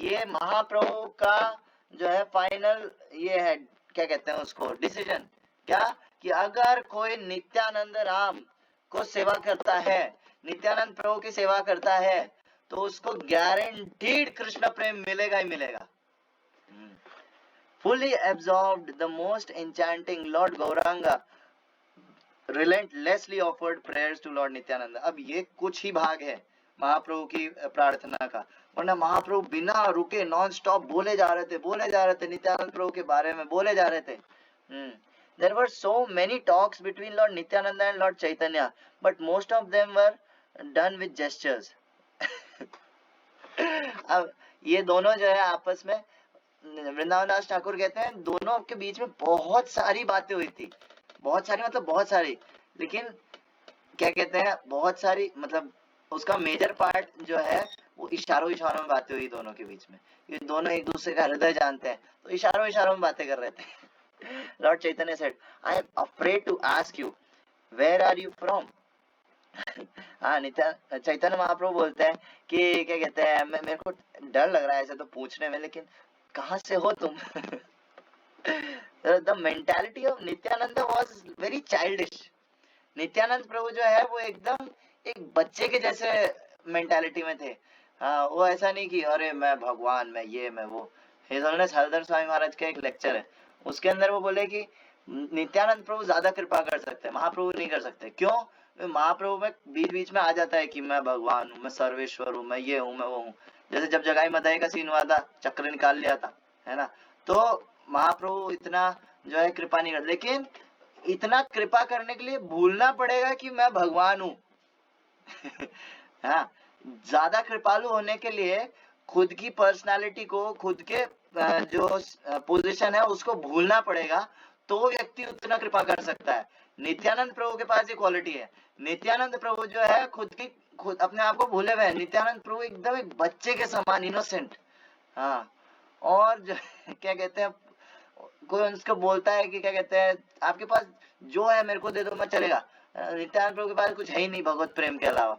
ये महाप्रभु का जो है फाइनल ये है, क्या कहते हैं उसको, डिसीजन, क्या कि अगर कोई नित्यानंद राम को सेवा करता है, नित्यानंद प्रभु की सेवा करता है, तो उसको गारंटीड कृष्ण प्रेम मिलेगा ही मिलेगा। Fully absorbed the most enchanting lord Gauranga relentlessly offered prayers to Lord Nityananda. अब ये कुछ ही भाग है महाप्रभु की प्रार्थना का, वरना महाप्रभु बिना रुके नॉन स्टॉप बोले जा रहे थे नित्यानंद प्रभु के बारे में बोले जा रहे थे। There were so many talks between Lord Nityananda and Lord Chaitanya, but most of them were done with gestures. अब ये दोनों जो है आपस में, वृंदावन दास ठाकुर कहते हैं दोनों के बीच में बहुत सारी बातें हुई थी, बहुत सारी मतलब बहुत सारी, लेकिन क्या कहते हैं बहुत सारी मतलब उसका मेजर पार्ट जो है वो इशारों में बातें हुई दोनों के बीच में। ये दोनों एक दूसरे का हृदय जानते हैं, तो इशारों में बातें कर रहे थे। Lord Chaitanya said, I am afraid to ask you where are you from. हाँ, चैतन्य महाप्रभु बोलते हैं कि क्या कहते हैं मेरे को डर लग रहा है ऐसे तो पूछने में, लेकिन कहाँ से हो तुम। The mentality of Nityananda was very childish. Nityanand प्रभु जो है वो एकदम एक बच्चे के जैसे मेंटालिटी में थे। हाँ, वो ऐसा नहीं कि अरे मैं भगवान, मैं ये मैं वो। हिजोलनेस हरदर स्वामी महाराज का एक लेक्चर है, उसके अंदर वो बोले कि नित्यानंद प्रभु ज्यादा कृपा कर सकते हैं, महाप्रभु नहीं कर सकते। क्यों? महाप्रभु में बीच बीच में आ जाता है कि मैं भगवान हूँ, मैं सर्वेश्वर हूँ, मैं ये हूँ, मैं वो हूँ। जैसे जब जगाई मदाई का सीन हुआ था, चक्र निकाल लिया था, है ना, तो महाप्रभु इतना जो है कृपा नहीं कर, लेकिन इतना कृपा करने के लिए भूलना पड़ेगा कि मैं भगवान हूँ। हाँ, ज्यादा कृपालु होने के लिए खुद की पर्सनालिटी को, खुद के जो पोजीशन है उसको भूलना पड़ेगा, तो व्यक्ति उतना कृपा कर सकता है। नित्यानंद प्रभु के पास ये क्वालिटी है। नित्यानंद प्रभु जो है खुद अपने आप को भूले हुए हैं। नित्यानंद प्रभु एकदम एक बच्चे के समान इनोसेंट। हाँ, और जो क्या कहते हैं, कोई उसको बोलता है कि क्या कहते हैं आपके पास जो है मेरे को दे दो, मैं चलेगा। नित्यानंद प्रभु के पास कुछ है ही नहीं भगवत प्रेम के अलावा।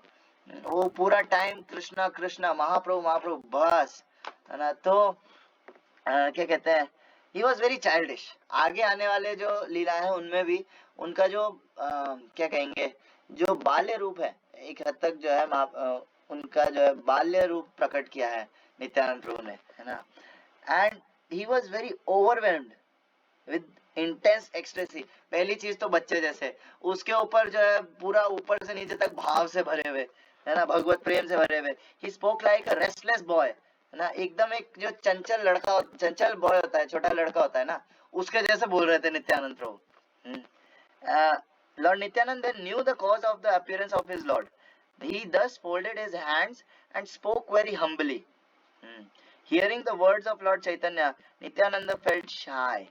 वो पूरा टाइम कृष्णा कृष्णा, महाप्रभु महाप्रभु, बस, है ना। तो क्या कहते हैं, ही वॉज वेरी चाइल्डिश। आगे आने वाले जो लीला है उनमें भी उनका जो क्या कहेंगे, जो बाल्य रूप है, एक हद तक जो है उनका जो है बाल्य रूप प्रकट किया है नित्यानंद प्रभु ने, है ना। And he was very overwhelmed with intense ecstasy. पहली चीज तो बच्चे जैसे, उसके ऊपर जो है पूरा ऊपर से नीचे तक भाव से भरे हुए, है ना, भगवत प्रेम से भरे हुए। He spoke like a restless boy, है ना, एकदम एक जो चंचल लड़का, चंचल बॉय होता है, छोटा लड़का होता है ना, उसके जैसे बोल रहे थे नित्यानंद प्रभु। Lord Nityanand then knew the cause of the appearance of his Lord. He thus folded his hands and spoke very humbly. Hearing the words of Lord Chaitanya, Nityananda felt shy.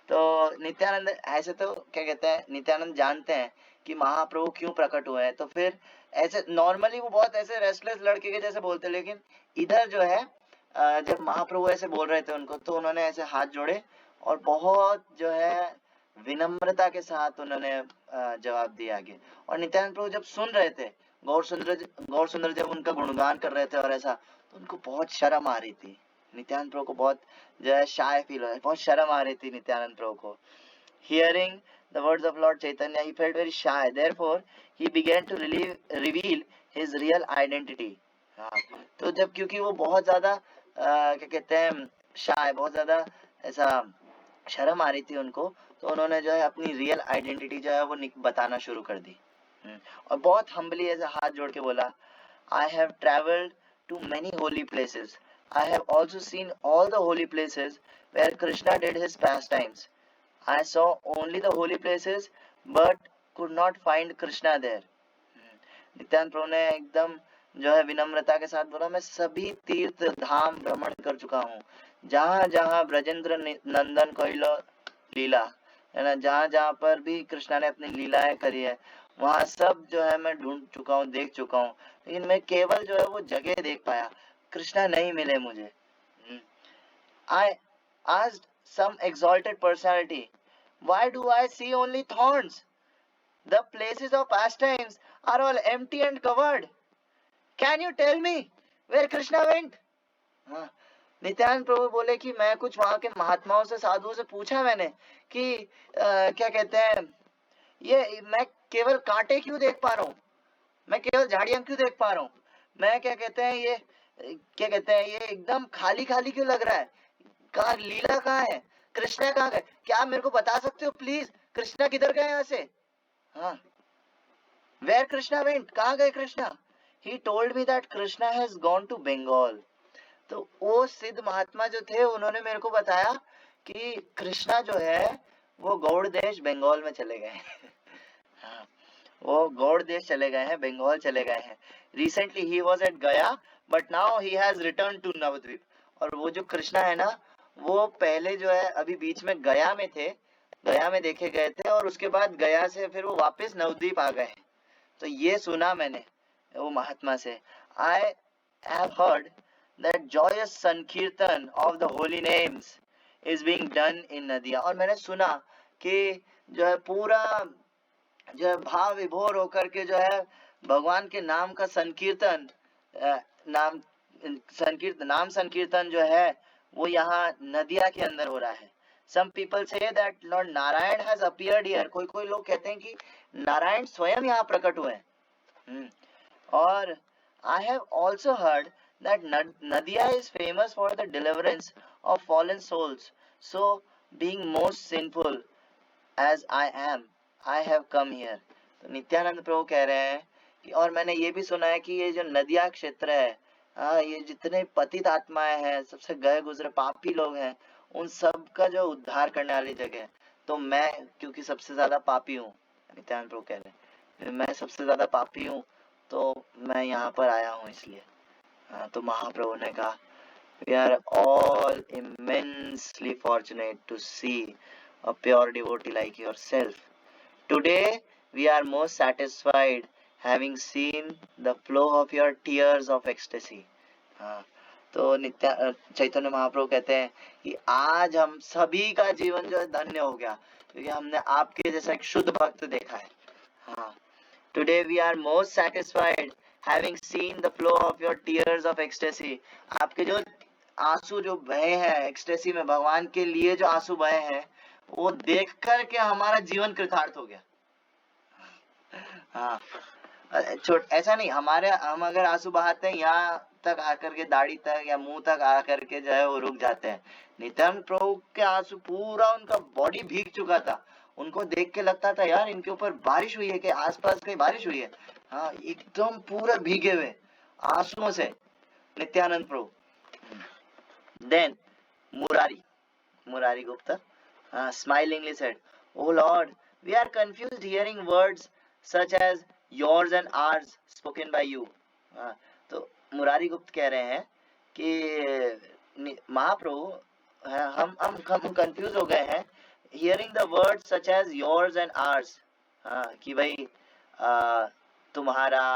तो नित्यानंद ऐसे तो क्या कहते हैं, नित्यानंद जानते हैं कि महाप्रभु क्यों प्रकट हुए हैं, तो फिर ऐसे नॉर्मली वो बहुत ऐसे रेस्टलेस लड़के के जैसे बोलते, लेकिन इधर जो है जब महाप्रभु ऐसे बोल रहे थे उनको, तो उन्होंने ऐसे हाथ जोड़े और बहुत जो है विनम्रता के साथ उन्होंने जवाब दिया आगे। और नित्यानंद प्रभु जब सुन रहे थे, गौर सुंदर जब उनका गुणगान कर रहे थे और ऐसा, तो उनको बहुत शर्म आ रही थी। नित्यानंद प्रभु को बहुत जो है शाय फील हो रहा है, बहुत शर्म आ रही थी नित्यानंद प्रभु को। Hearing the words of Lord Chaitanya, he felt very shy. Therefore, he began to reveal his real identity. हाँ, तो जब क्योंकि वो बहुत ज्यादा क्या कहते हैं शाय, बहुत ज्यादा ऐसा शर्म आ रही थी उनको, तो उन्होंने जो है अपनी रियल आइडेंटिटी जो है वो बताना शुरू कर दी। और बहुत हम्बली ऐसे हाथ जोड़ के बोला, I have traveled to many holy places. I have also seen all the holy places where Krishna did his pastimes. I saw only the holy places but could not find Krishna there. Nityanand Prabhu ने एकदम जो है विनम्रता के साथ बोला, मैं सभी तीर्थ धाम भ्रमण कर चुका हूँ, जहाँ जहाँ ब्रजेंद्र नंदन कोइलो लीला, है ना, जहाँ जहाँ पर भी कृष्णा ने अपनी लीलाएं करी है, वहाँ सब जो है मैं ढूंढ चुका हूँ, देख चुका हूँ, लेकिन मैं केवल जो है वो जगह देख पाया, कृष्णा नहीं मिले मुझे। I asked some exalted personality, why do I see only thorns? The places of pastimes are all empty and covered. Can you tell me where Krishna went? हाँ, नित्यानंद प्रभु बोले कि मैं कुछ वहां के महात्माओं से, साधुओं से पूछा मैंने कि क्या कहते हैं, ये मैं केवल कांटे क्यों देख पा रहा हूँ, मैं केवल झाड़ियां क्यों देख पा रहा हूँ, मैं क्या कहते हैं ये क्या कहते हैं ये एकदम खाली खाली क्यों लग रहा है, कहाँ लीला कहाँ है, कृष्णा कहाँ गए, क्या आप मेरे को बता सकते हो प्लीज, कृष्णा किधर गए यहाँ से? हाँ, वेयर कृष्णा वेंट, कहाँ गए Krishna? He told me that Krishna has gone to Bengal. तो वो सिद्ध महात्मा जो थे उन्होंने मेरे को बताया कि कृष्णा जो है वो गौड़ देश बंगाल में चले गए। हाँ, वो गौड़ देश चले गए हैं, बंगाल चले गए हैं। Recently he was at Gaya but now he has return to Navadwip. और वो जो कृष्णा है ना, वो पहले जो है अभी बीच में गया में थे, गया में देखे गए थे, और उसके बाद गया से फिर वो वापस नवद्वीप आ गए। तो ये सुना मैंने वो महात्मा से। I have heard that joyous sankirtan of the holy names is being done in नदिया। और मैंने सुना कि जो है पूरा जो है भाव विभोर होकर के जो है भगवान के नाम का संकीर्तन, नाम संकीर्तन जो है वो यहाँ नदिया के अंदर हो रहा है। Some people say that Lord Narayan has appeared here. कोई लोग कहते हैं कि नारायण स्वयं यहाँ प्रकट हुए हैं। और I have also heard that Nadia is famous for the deliverance of fallen souls. So, being most sinful as I am, I have come here. तो नित्यानंद प्रभु कह रहे हैं कि और मैंने ये भी सुना है कि ये जो नदिया क्षेत्र है, ये जितने पतित आत्माएं हैं, सबसे गए गुजरे पापी लोग हैं, उन सब का जो उद्धार करने वाली जगह है। तो मैं क्योंकि सबसे ज्यादा पापी हूँ, नित्यानंद प्रभु कह रहे हैं, मैं सबसे ज्यादा पापी हूँ, तो मैं यहाँ पर आया हूँ इसलिए। तो महाप्रभु ने कहा, we are all immensely fortunate to see a pure devotee like yourself. Today we are most satisfied having seen the flow of your tears of ecstasy. तो चैतन्य महाप्रभु कहते हैं कि आज हम सभी का जीवन जो है धन्य हो गया, क्योंकि हमने आपके जैसा एक शुद्ध भक्त देखा है। हाँ, Today we are most satisfied having seen the flow of your tears of ecstasy. आपके जो आंसू जो बहे हैं एक्सटेसी में, भगवान के लिए जो आंसू बहे हैं, वो देख कर के हमारा जीवन कृतार्थ हो गया। हाँ, ऐसा नहीं हम अगर आंसू बहाते हैं यहाँ तक आकर के दाढ़ी तक या मुंह तक आकर के जो है वो रुक जाते हैं। नित्यानंद प्रभु के आंसू पूरा उनका बॉडी भीग चुका था, उनको देख के लगता था यार इनके ऊपर बारिश हुई है कि आसपास कहीं बारिश हुई है। हाँ, एकदम पूरा भीगे हुए आंसुओं से नित्यानंद प्रभु। Then Murari Gupta smilingly said, "Oh Lord, we are confused hearing words such as yours and ours spoken by you." तो मुरारी गुप्त कह रहे हैं कि महाप्रभु हम कंफ्यूज हो गए हैं hearing the words such as yours and ours, कि भाई तुम्हारा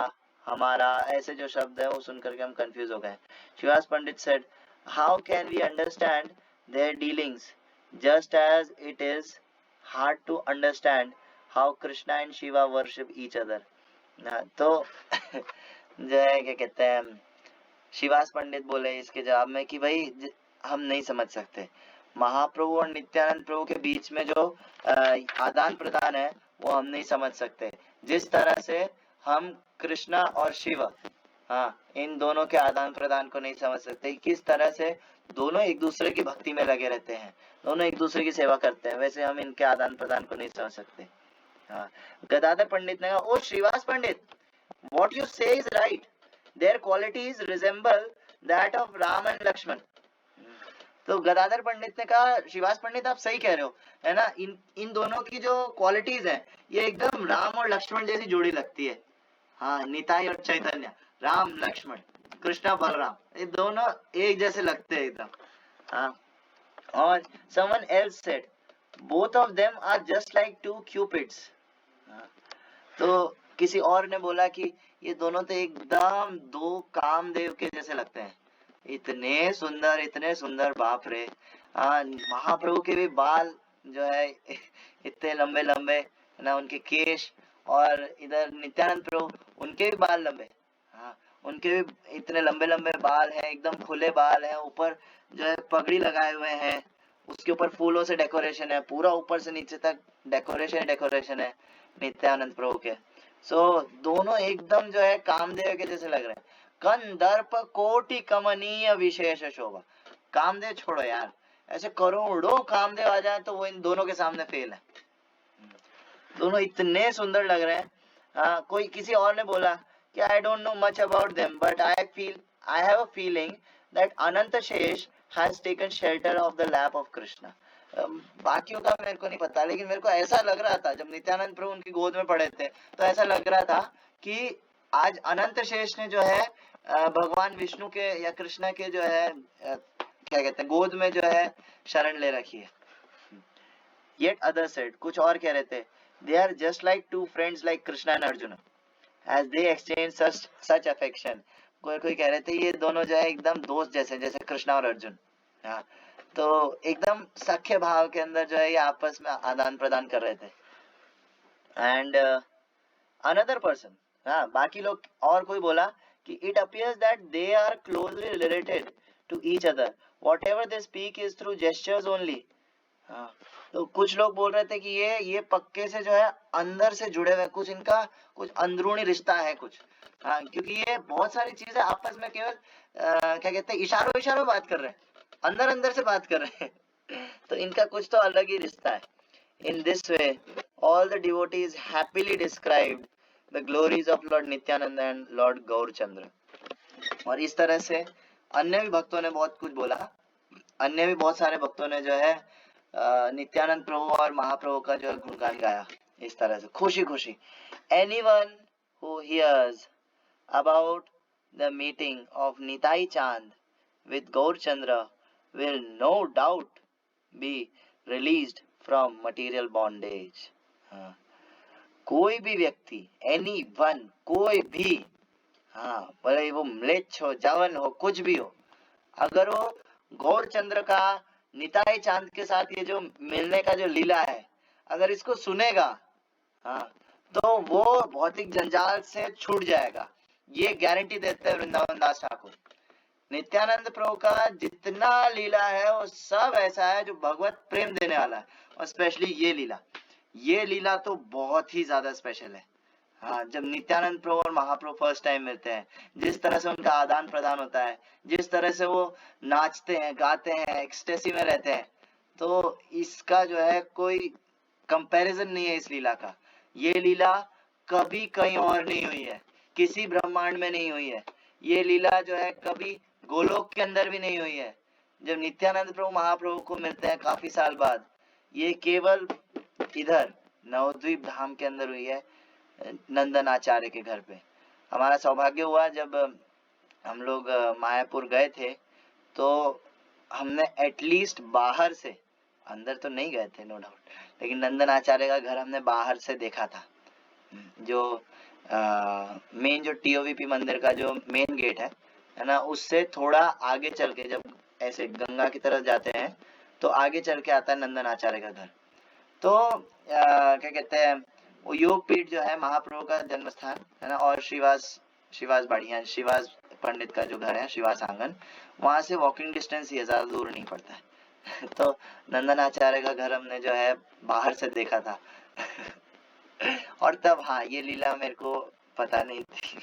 हमारा ऐसे जो शब्द है वो सुनकर के हम कंफ्यूज हो गए। श्रीवास पंडित said, how can we understand their dealings, just as it is hard to understand how Krishna and Shiva worship each other. तो जो है क्या कहते हैं, श्रीवास पंडित बोले इसके जवाब में कि भाई हम नहीं समझ सकते, महाप्रभु और नित्यानंद प्रभु के बीच में जो आदान प्रदान है वो हम नहीं समझ सकते, जिस तरह से हम कृष्णा और शिव इन दोनों के आदान प्रदान को नहीं समझ सकते, किस तरह से दोनों एक दूसरे की भक्ति में लगे रहते हैं, दोनों एक दूसरे की सेवा करते हैं, वैसे हम इनके आदान प्रदान को नहीं समझ सकते। गदाधर पंडित ने कहा, ओ श्रीवास पंडित, what you say is right, their qualities resemble that of Ram and Lakshman. तो गदाधर पंडित ने कहा, श्रीवास पंडित आप सही कह रहे हो, है ना, इन दोनों की जो क्वालिटीज हैं ये एकदम राम और लक्ष्मण जैसी जोड़ी लगती है। हाँ, निताई और चैतन्य, राम लक्ष्मण, कृष्णा बलराम, ये दोनों एक जैसे लगते हैं एकदम। हाँ, और someone else said, both of them are just like two cupids. तो किसी और ने बोला कि ये दोनों तो एकदम दो कामदेव के जैसे लगते हैं, इतने सुंदर, बाप रे। महाप्रभु के भी बाल जो है इतने लंबे लंबे ना, उनके केश, और इधर नित्यानंद प्रभु उनके भी बाल लंबे, उनके भी इतने लंबे लंबे बाल हैं, एकदम खुले बाल हैं, ऊपर जो है पगड़ी लगाए हुए हैं, उसके ऊपर फूलों से डेकोरेशन है, पूरा ऊपर से नीचे तक डेकोरेशन है नित्यानंद प्रभु के। दोनों एकदम जो है कामदेव के जैसे लग रहे हैं। कंदर्प कोटि कमनीय विशेष शोभा। कामदेव छोड़ो यार, ऐसे करोड़ों कामदेव आ जाए तो वो इन दोनों के सामने फेल है, दोनों इतने सुंदर लग रहे हैं। कोई किसी और ने बोला कि I don't know much about them, but I have a feeling that Ananta Shesh has taken shelter of the lap of Krishna. बाकियों का मेरे को नहीं पता, लेकिन मेरे को ऐसा लग रहा था जब नित्यानंद प्रभु उनकी गोद में पड़े थे, तो ऐसा लग रहा था कि आज अनंत शेष ने जो है भगवान विष्णु के या कृष्णा के जो है क्या कहते हैं गोद में जो है शरण ले रखी है। Yet others said, कुछ और कह रहे थे, they are just like two friends like Krishna and Arjuna, as they exchange such affection. कोई कह रहे थे ये दोनों जो है एकदम दोस्त जैसे कृष्णा और अर्जुन। तो एकदम सख्य भाव के अंदर जो है ये आपस में आदान प्रदान कर रहे थे। एंड अनदर पर्सन, बाकी लोग और कोई बोला कि it appears that they are closely related to each other, whatever they speak is through gestures only. हाँ, तो कुछ लोग बोल रहे थे कि ये पक्के से जो है अंदर से जुड़े हुए, कुछ इनका कुछ अंदरूनी रिश्ता है कुछ। हाँ, क्योंकि ये बहुत सारी चीजें आपस में केवल क्या कहते हैं, इशारों इशारों बात कर रहे हैं, अंदर अंदर से बात कर रहे हैं तो इनका कुछ तो अलग ही रिश्ता है। In this way all the devotees happily describe the glories of Lord Nityananda and Lord Gaurchandra. और इस तरह से अन्य भी भक्तों ने बहुत कुछ बोला, अन्य भी बहुत सारे भक्तों ने जो है नित्यानंद प्रभु और महाप्रभु का जो है गुणगान गाया इस तरह से खुशी खुशी। Anyone who hears about the meeting of Nitai Chand with Gaurchandra will no doubt be released from material bondage. हाँ, कोई भी व्यक्ति, एनी वन, कोई भी, हाँ, भले वो म्लेच्छ हो, जवन हो, कुछ भी हो, अगर वो गौरचंद्र का निताई चांद के साथ ये जो मिलने का जो लीला है, अगर इसको सुनेगा, हाँ, तो वो भौतिक जंजाल से छूट जाएगा। ये गारंटी देते हैं वृंदावन दास ठाकुर। नित्यानंद प्रभु का जितना लीला है वो सब ऐसा है जो भगवत प्रेम देने वाला है, और स्पेशली ये लीला तो बहुत ही ज्यादा स्पेशल है। हाँ, जब नित्यानंद प्रभु और महाप्रभु फर्स्ट टाइम मिलते हैं, जिस तरह से उनका आदान प्रदान होता है, जिस तरह से वो नाचते हैं, गाते हैं, एक्सटेसी में रहते हैं, तो इसका जो है कोई कंपैरिजन नहीं है इस लीला का। ये लीला कभी कहीं और नहीं हुई है, किसी ब्रह्मांड में नहीं हुई है। ये लीला जो है कभी गोलोक के अंदर भी नहीं हुई है। जब नित्यानंद प्रभु महाप्रभु को मिलते हैं काफी साल बाद, ये केवल इधर नवद्वीप धाम के अंदर हुई है, नंदन आचार्य के घर पे। हमारा सौभाग्य हुआ जब हम लोग मायापुर गए थे, तो हमने एटलीस्ट बाहर से, अंदर तो नहीं गए थे नो डाउट, लेकिन नंदन आचार्य का घर हमने बाहर से देखा था। जो मेन जो टीओवीपी मंदिर का जो मेन गेट है ना, उससे थोड़ा आगे चल के जब ऐसे गंगा की तरफ जाते हैं तो आगे चल के आता है नंदन आचार्य का घर। तो क्या कहते हैं, वो योगपीठ जो है महाप्रभु का जन्म स्थान है ना, और श्रीवास बढ़िया, श्रीवास पंडित का जो घर है, श्रीवास आंगन, वहां से वॉकिंग डिस्टेंस ही ज्यादा दूर नहीं पड़ता है तो नंदन आचार्य का घर हमने जो है बाहर से देखा था और तब हाँ, ये लीला मेरे को पता नहीं थी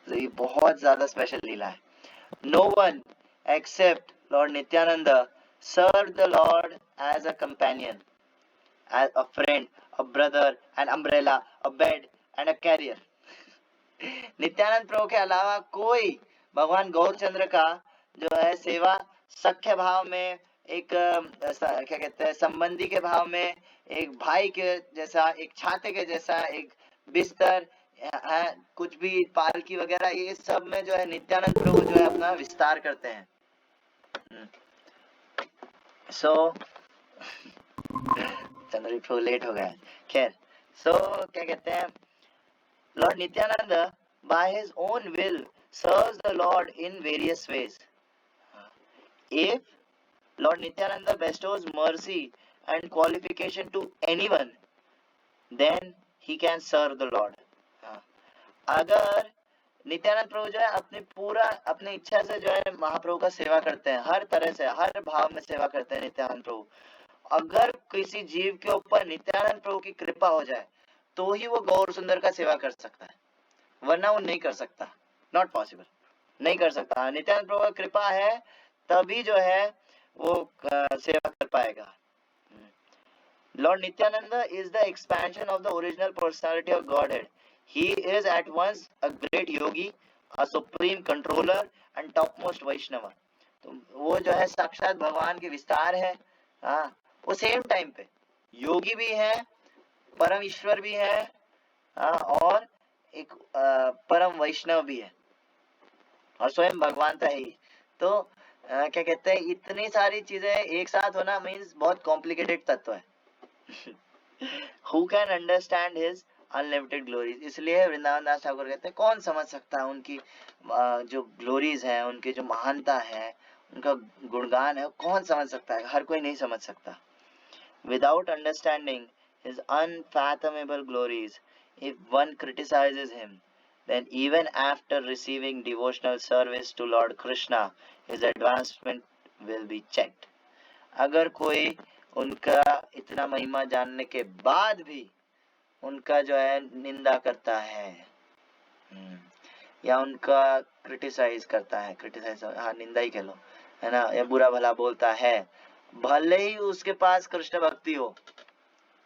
तो ये बहुत ज्यादा स्पेशल लीला है। No one except lord Nityananda serve the lord as a companion, as a friend, a brother, an umbrella, a bed and a carrier. Nityananda Prabhu के अलावा कोई भगवान गौरचंद्र का जो है सेवा सख्य भाव में, एक क्या कहते हैं, संबंधी के भाव में, एक भाई के जैसा, एक छाते के जैसा, एक बिस्तर, कुछ भी पालकी वगैरह, ये सब में जो है नित्यानंद प्रभु जो है अपना विस्तार करते हैं। सो चंद्र प्रभु लेट हो गया, खैर। सो क्या कहते हैं, Lord Nityanand by his own will serves the Lord in various ways. If Lord Nityananda bestows mercy and qualification to anyone, then he can serve the Lord. अगर नित्यानंद प्रभु जो है अपनी पूरा अपनी इच्छा से जो है महाप्रभु का सेवा करते हैं, हर तरह से हर भाव में सेवा करते हैं नित्यानंद प्रभु। अगर किसी जीव के ऊपर नित्यानंद प्रभु की कृपा हो जाए तो ही वो गौर सुंदर का सेवा कर सकता है, वरना वो नहीं कर सकता, नॉट पॉसिबल, नहीं कर सकता। नित्यानंद प्रभु का कृपा है तभी जो है वो सेवा कर पाएगा। Lord Nityananda is the expansion of the original personality of Godhead. He is at once a great yogi, a supreme controller and top most Vaishnava. तो वो जो है साक्षात भगवान के विस्तार है। हाँ, वो सेम टाइम पे योगी भी है, परम ईश्वर भी है, और एक परम वैष्णव भी है, और स्वयं भगवान तो है ही। तो क्या कहते हैं, इतनी सारी चीजें एक साथ होना मीन्स बहुत कॉम्प्लिकेटेड तत्व है। Who can understand his unlimited glories? इसलिए वृंदावन दास ठाकुर कहते हैं कौन समझ सकता है उनकी जो ग्लोरीज है, उनकी जो महानता है, उनका गुणगान है, कौन समझ सकता है? हर कोई नहीं समझ सकता। Without understanding his unfathomable glories, if one criticizes him, then even after receiving devotional service to Lord Krishna, his advancement will be checked. अगर कोई उनका इतना महिमा जानने के बाद भी उनका जो है निंदा करता है, या उनका क्रिटिसाइज करता है, क्रिटिसाइज, हाँ निंदा ही कह लो, है ना, या बुरा भला बोलता है, भले ही उसके पास कृष्ण भक्ति हो,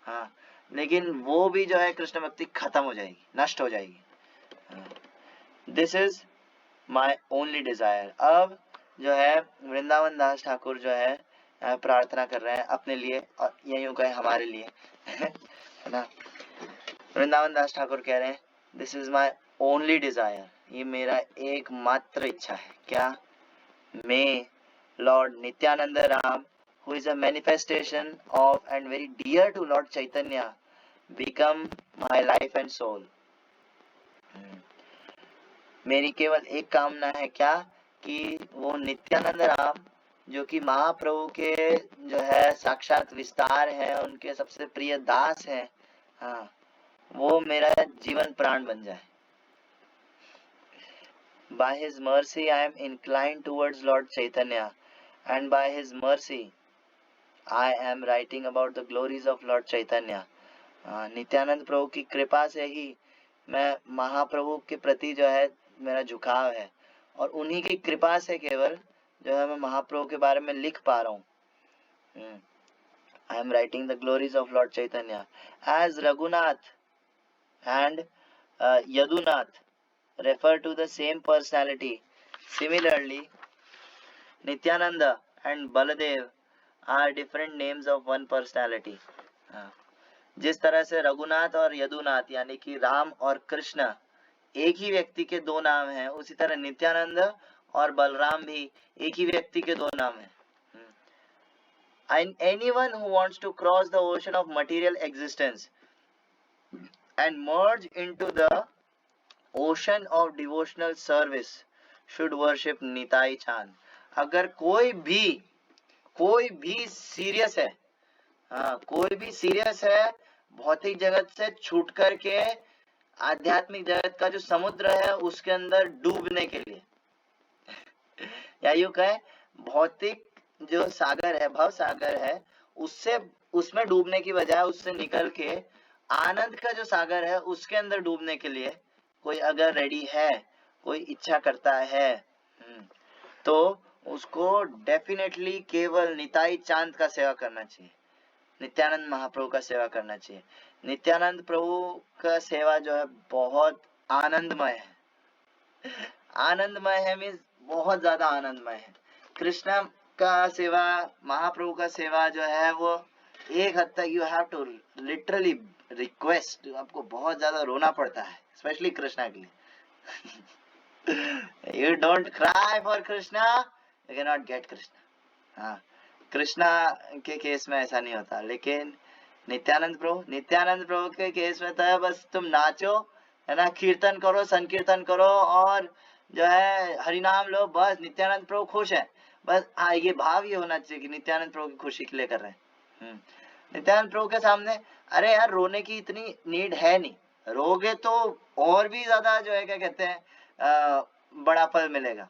हाँ, लेकिन वो भी जो है कृष्ण भक्ति खत्म हो जाएगी, नष्ट हो जाएगी। This is my only Dzire. अब जो है वृंदावन दास ठाकुर जो है प्रार्थना कर रहे हैं अपने लिए, और ये यूं कहे हमारे लिए है ना। वृंदावन दास ठाकुर कह रहे हैं this is my only desire, ये मेरा एकमात्र इच्छा है। क्या? May lord Nityananda Ram, who is a manifestation of and very dear to Lord Chaitanya, become my life and soul. मेरी केवल एक कामना है, क्या? कि वो नित्यानंद राम जो कि महाप्रभु के जो है साक्षात विस्तार है, उनके सबसे प्रिय दास है, हाँ, वो मेरा जीवन प्राण बन जाए। By his mercy I am inclined towards Lord Chaitanya, and by his mercy I am writing about the glories of Lord Chaitanya. Nityanand प्रभु की कृपा से ही मैं महाप्रभु के प्रति जो है मेरा झुकाव है, और उन्हीं की कृपा से केवल जो है मैं महाप्रभु के बारे में लिख पा रहा हूँ। I am writing the glories of Lord Chaitanya. As Raghunath and Yadunath refer to the same personality, similarly Nityananda and Baladev are different names of one personality. जिस तरह से रघुनाथ और यदुनाथ यानी कि राम और कृष्ण एक ही व्यक्ति के दो नाम हैं, उसी तरह नित्यानंद और बलराम भी एक ही व्यक्ति के दो नाम हैं। And anyone who wants to cross the ocean of material existence and merge into the ocean of devotional service should worship Nitai चांद। अगर कोई भी सीरियस है, हाँ, कोई भी सीरियस है भौतिक जगत से छूट करके आध्यात्मिक जगत का जो समुद्र है उसके अंदर डूबने के लिए या यूं कहें भौतिक जो सागर है, भव सागर है, उसमें डूबने की बजाय उससे निकल के आनंद का जो सागर है उसके अंदर डूबने के लिए कोई अगर रेडी है, कोई इच्छा करता है, तो उसको डेफिनेटली केवल निताई चांद का सेवा करना चाहिए, नित्यानंद महाप्रभु का सेवा करना चाहिए। नित्यानंद प्रभु का सेवा जो है बहुत आनंदमय है, आनंदमय है मीन्स बहुत ज्यादा आनंदमय है। कृष्ण का सेवा, महाप्रभु का सेवा जो है वो एक हद तक you have to literally request, आपको बहुत ज्यादा रोना पड़ता है, स्पेशली कृष्णा के लिए। You don't cry for Krishna, you can not gate Krishna. हाँ, कृष्णा के केस में ऐसा नहीं होता, लेकिन नित्यानंद प्रभु के केस में तो है बस तुम नाचो, है ना, कीर्तन करो, संकीर्तन करो और जो है हरिनाम लो, बस नित्यानंद प्रभु खुश है। बस हाँ, ये भाव ये होना चाहिए कि नित्यानंद प्रभु की खुशी के लिए कर रहे हैं। नित्यानंद प्रभु के सामने अरे यार रोने की इतनी नीड है नहीं, रोगे तो और भी ज्यादा जो है क्या कहते हैं बड़ा फल मिलेगा।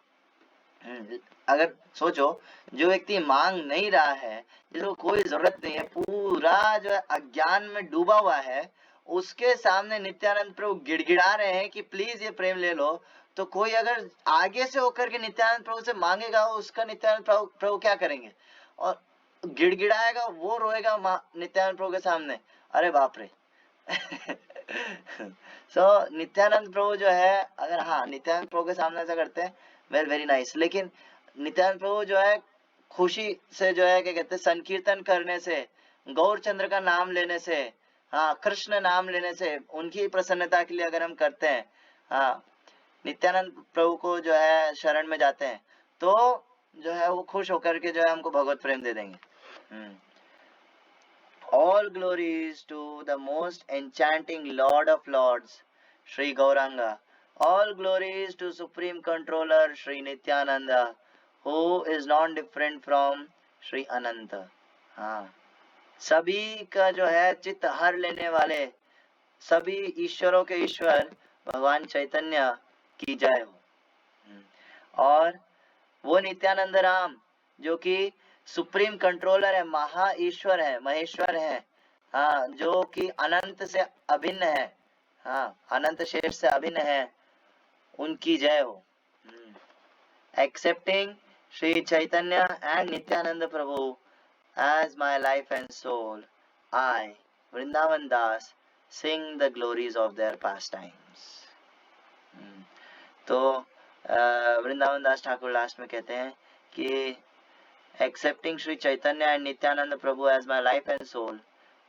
अगर सोचो जो व्यक्ति मांग नहीं रहा है, जिसको कोई जरूरत नहीं है, पूरा जो है अज्ञान में डूबा हुआ है, उसके सामने नित्यानंद प्रभु गिड़गिड़ा रहे हैं कि प्लीज ये प्रेम ले लो, तो कोई अगर आगे से होकर के नित्यानंद प्रभु से मांगेगा, उसका नित्यानंद प्रभु क्या करेंगे? और गिड़गिड़ाएगा, वो रोएगा नित्यानंद प्रभु के सामने, अरे बाप रे। सो नित्यानंद प्रभु जो है, अगर हाँ नित्यानंद प्रभु के सामने ऐसा करते हैं, वेरी नाइस, लेकिन नित्यानंद प्रभु जो है खुशी से जो है क्या कहते हैं संकीर्तन करने से, गौरचंद्र का नाम लेने से, हाँ कृष्ण नाम लेने से, उनकी प्रसन्नता के लिए अगर हम करते हैं, हाँ नित्यानंद प्रभु को जो है शरण में जाते हैं, तो जो है वो खुश होकर के जो है हमको भगवत प्रेम दे देंगे। All glories to the most enchanting Lord of Lords, Sri Gauranga. All glories to Supreme Controller Sri Nityananda, who is non-different from Sri Ananta. हाँ, सभी का जो है चित्त हर लेने वाले, सभी ईश्वरों के ईश्वर भगवान चैतन्य की जय हो। और वो नित्यानंद राम जो कि सुप्रीम कंट्रोलर है, महा ईश्वर है, महेश्वर है, हाँ, जो कि अनंत से अभिन्न है, हाँ, अनंत शेष से अभिन्न है, उनकी जय हो। Accepting Sri Chaitanya and Nityananda Prabhu as my life and soul, I, Vrindavan Das, sing the glories of their pastimes. तो वृंदावन दास ठाकुर लास्ट में कहते हैं कि accepting Shri Chaitanya and Nityananda Prabhu as my life and soul,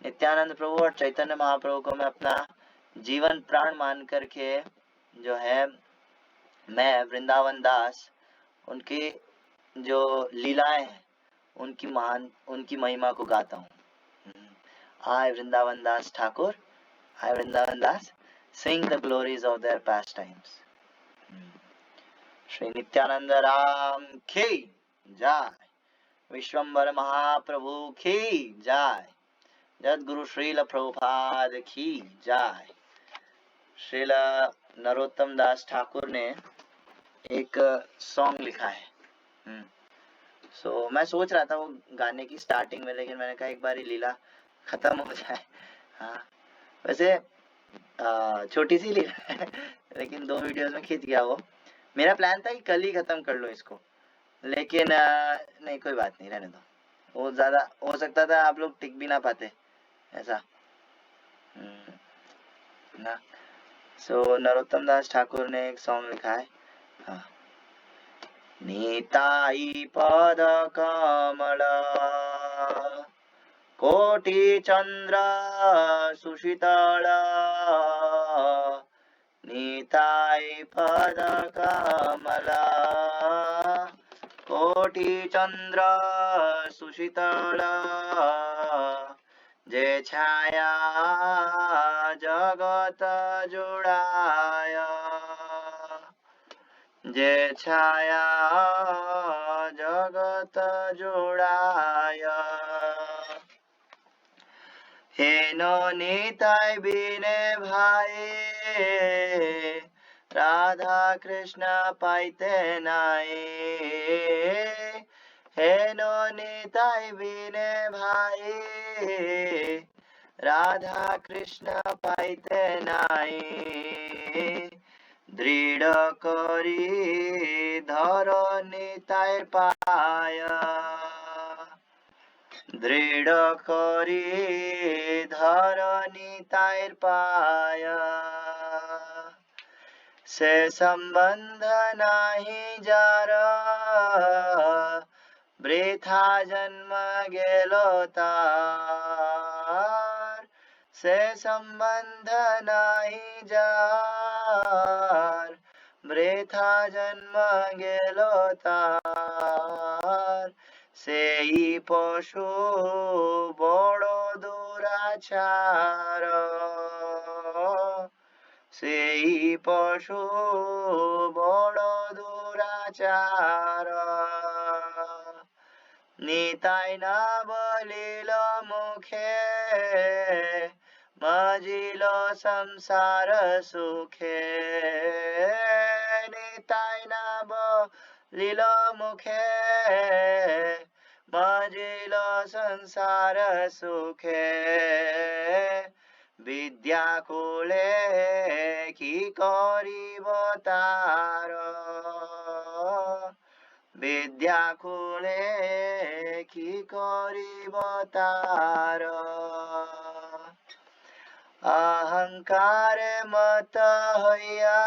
Nityananda Prabhu और चैतन्य महाप्रभु को मैं अपना जीवन प्राण मान करके जो है मैं वृंदावन दास उनकी जो लीलाएं हैं उनकी महिमा को गाता हूँ। आई वृंदावन दास ठाकुर, आई वृंदावन दास sing the glories of their pastimes. Shri Nityanand Ram की जय, विश्वम्भर महाप्रभु की जय, जगद्गुरु श्रील प्रभुपाद की जय। श्रील नरोत्तम दास ठाकुर ने एक सॉन्ग लिखा है। मैं सोच रहा था वो गाने की स्टार्टिंग में, लेकिन मैंने कहा एक बार लीला खत्म हो जाए। हाँ, वैसे छोटी सी लीला है लेकिन 2 वीडियोस में खींच गया वो। मेरा प्लान था कि कल ही खत्म कर लो इसको, लेकिन नहीं, कोई बात नहीं, रहने दो। वो ज्यादा हो सकता था आप लोग टिक भी ना पाते ऐसा ना। नरोत्तम दास ठाकुर ने एक सॉन्ग लिखा है, हाँ, नीताई पद कमल कोटि चंद्र सुशीतल, नीताई पद कमल कोटि चंद्र सुशीतल, जे छाया जगत जुड़ाय, जे छाया जगत जुड़ाय, हेनो निताई बिने भाई, राधा कृष्ण पाइते नाई, हेनो निताई बिने भाई, राधा कृष्ण पाइते नाई, दृढ़ करी धर निताई पाय, दृढ़ करी धर निताई पाय, से संबंध नाही जार, वृथा जन्म गेलो तार, से संबंध नाही जार, वृथा जन्म गेलो तार, सेई पशु बड़ो दुराचार, सेई पशु बड़ो दुराचार, निताई ना बोलिल मुखे, मजिल संसार सुखे, निताई ना बोलिल मुखे, मजिल संसार सुखे, विद्याकुले की करिब तार, विद्याकुले की करिब तार, अहंकार मत हइया,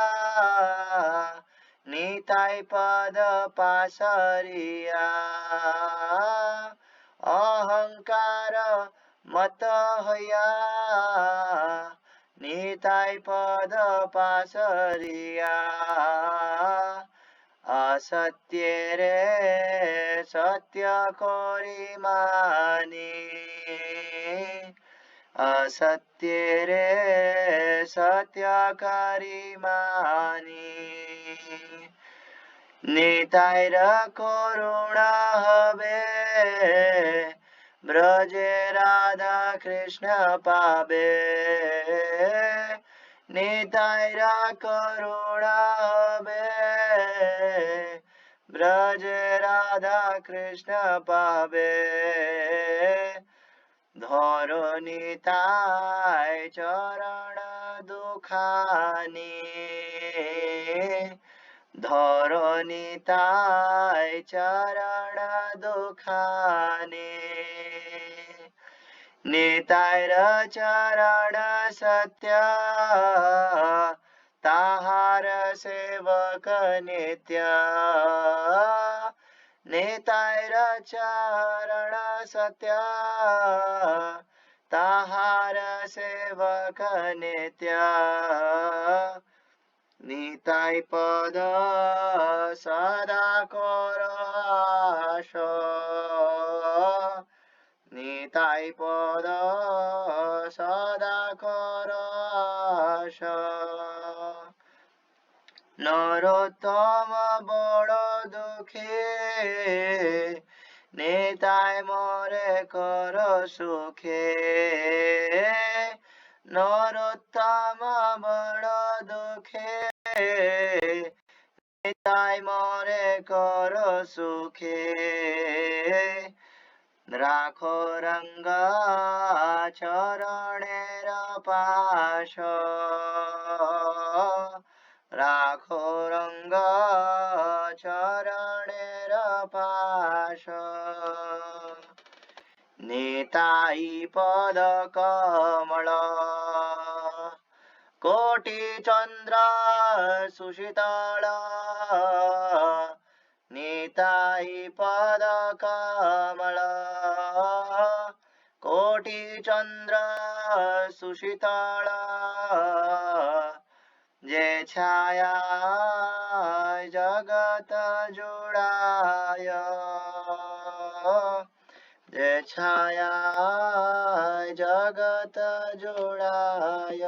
निताई पद पासरिया, अहंकार मत हइया, निताई पद पासरिया, असत्य रे सत्य करी मानी, असत्य रे सत्य करी मानी, निताई र करुणा हबे, ब्रजे राधा कृष्ण पाबे, निताई र करुणा हबे, ब्रज राधा कृष्ण पावे धरणिताय चरण दुखानी धरणिताय चरण दुखानी निताय चरण सत्य ताहार सेवक नित्य निताय चरण सत्य ताहार सेवक नित्य निताय पद सदा कराशो निताय पद सदा कराश नरोत्तम बड़ दुखे निताय मोरे कर सुखे नरोत्तम बड़ दुखे निताय मोरे कर सुखे राखो रंगा चरणेर पाश राखो रंगा चरणेर पाश निताई पद कमल कोटि चंद्र सुशीतल निताई पद कमल कोटि चंद्र सुशीतल जे छाया जगत जुड़ाय जे छाया जगत जुड़ाय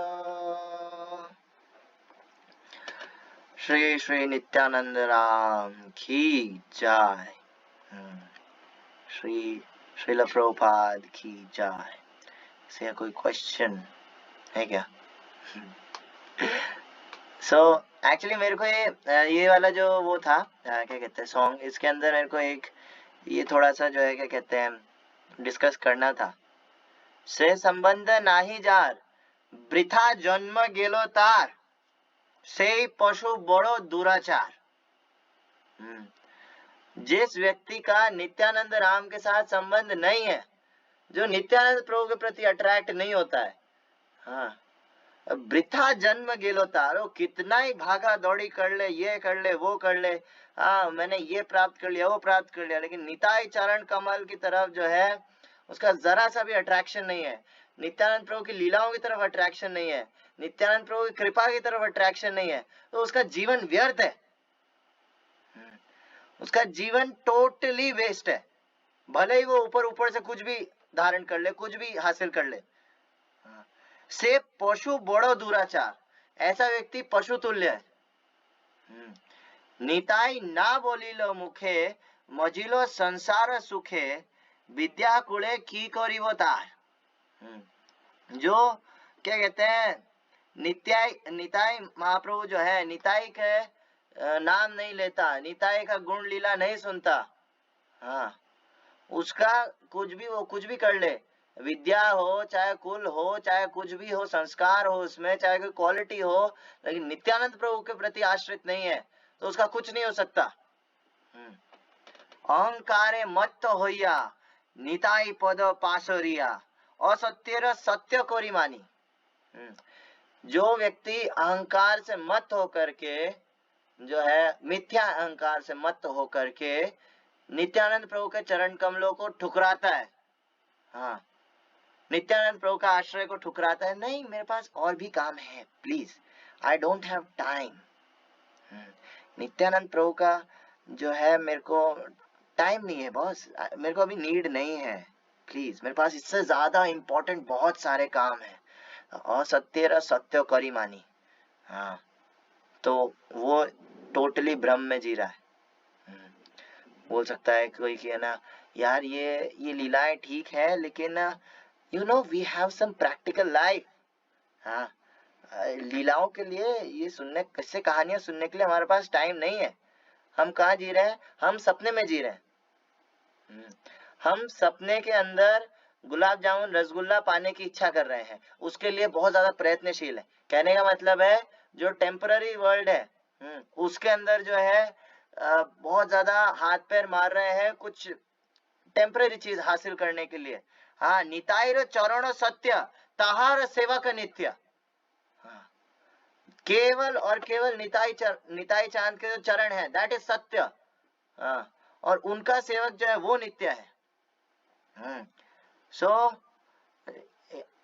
श्री श्री नित्यानंद राम की जय। श्री श्रील प्रभुपाद की जय। से कोई क्वेश्चन है क्या? सो एक्चुअली मेरे को ये वाला जो वो था क्या कहते हैं सॉन्ग, इसके अंदर मेरे को एक ये थोड़ा सा जो है क्या कहते हैं डिस्कस करना था। से संबंध नाही जार वृथा जन्म गेलो तार से पशु बड़ो दुराचार। जिस व्यक्ति का नित्यानंद राम के साथ संबंध नहीं है, जो नित्यानंद प्रभु के प्रति अट्रैक्ट नहीं होता है, हाँ, वृथा जन्म गेलो तार, वो कितना ही भागा दौड़ी कर ले, ये कर ले, वो कर ले, हाँ मैंने ये प्राप्त कर लिया, वो प्राप्त कर लिया, लेकिन निताई चरण कमल की तरफ जो है उसका जरा सा भी अट्रैक्शन नहीं है। नित्यानंद प्रभु की लीलाओं की तरफ अट्रैक्शन नहीं है, नित्यानंद प्रभु की कृपा की तरफ अट्रैक्शन नहीं है, तो उसका जीवन व्यर्थ है। उसका जीवन टोटली वेस्ट है। भले ही वो ऊपर ऊपर से कुछ भी धारण कर ले, कुछ भी हासिल कर ले। से पशु बड़ो दुराचार, ऐसा व्यक्ति पशु तुल्य है। निताई ना बोलिलो मुखे मजिलो संसार सुखे विद्या कुले की करिवो तार। जो क्या कहते हैं निताई महाप्रभु जो है निताई के नाम नहीं लेता, निताई का गुण लीला नहीं सुनता, हाँ, उसका कुछ भी वो कुछ भी कर ले, विद्या हो चाहे कुल हो चाहे कुछ भी हो, संस्कार हो उसमें, चाहे कोई क्वालिटी हो, लेकिन नित्यानंद प्रभु के प्रति आश्रित नहीं है तो उसका कुछ नहीं हो सकता। अहंकारे मत होइया निताई पद पासरिया असत्य सत्य कोरी मानी। जो व्यक्ति अहंकार से मत होकर के जो है मिथ्या अहंकार से मत होकर के नित्यानंद प्रभु के चरण कमलों को ठुकराता है, हाँ, नित्यानंद प्रभु का आश्रय को ठुकराता है, नहीं मेरे पास और भी काम है, please I don't have time. Nityananda Prabhu का जो है मेरे को टाइम नहीं है बॉस, मेरे को अभी नीड नहीं है, प्लीज मेरे पास इससे ज्यादा इंपॉर्टेंट बहुत सारे काम है। असत्य सत्य करी मानी, हाँ, तो वो टोटली भ्रम में जी रहा है। बोल सकता है कोई कि है ना यार ये लीलाएं ठीक है लेकिन you know we have some practical life, हाँ, लीलाओं के लिए ये सुनने किससे कहानियां सुनने के लिए हमारे पास टाइम नहीं है, हम कहाँ जी रहे हैं? हम सपने में जी रहे हैं। हम सपने के अंदर गुलाब जामुन रसगुल्ला पाने की इच्छा कर रहे हैं, उसके लिए बहुत ज्यादा प्रयत्नशील है। कहने का मतलब है जो टेम्पररी वर्ल्ड है उसके अंदर जो है बहुत ज्यादा हाथ पैर मार रहे हैं कुछ टेम्पररी चीज हासिल करने के लिए। हाँ, निताई चरण सत्य ताहार सेवा का नित्य। हाँ, केवल और केवल निताई चांद के जो चरण है दैट इज सत्य। हाँ, और उनका सेवक जो है वो नित्य है। सो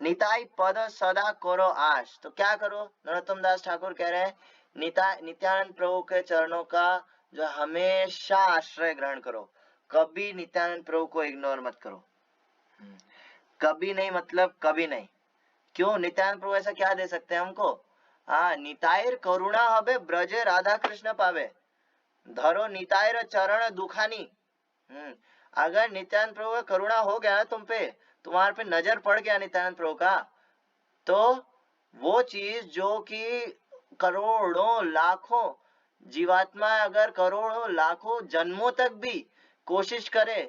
निताई पद सदा करो आश। तो क्या करो? नरोत्तम दास ठाकुर कह रहे हैं नित्यानंद प्रभु के चरणों का जो हमेशा आश्रय ग्रहण करो, कभी नित्यानंद प्रभु को इग्नोर मत करो। कभी नहीं मतलब कभी नहीं। क्यों? नित्यानंद प्रभु ऐसा क्या दे सकते हैं हमको? हाँ, नितायर करुणा हबे ब्रजे राधा कृष्ण पावे, धरो नितायर चरण दुखानी। अगर नित्यानंद प्रभु का करुणा हो गया ना तुम पे, तुम्हारे पे नजर पड़ गया नित्यानंद प्रभु का, तो वो चीज जो कि करोड़ों लाखों जीवात्मा अगर करोड़ों लाखों जन्मों तक भी कोशिश करे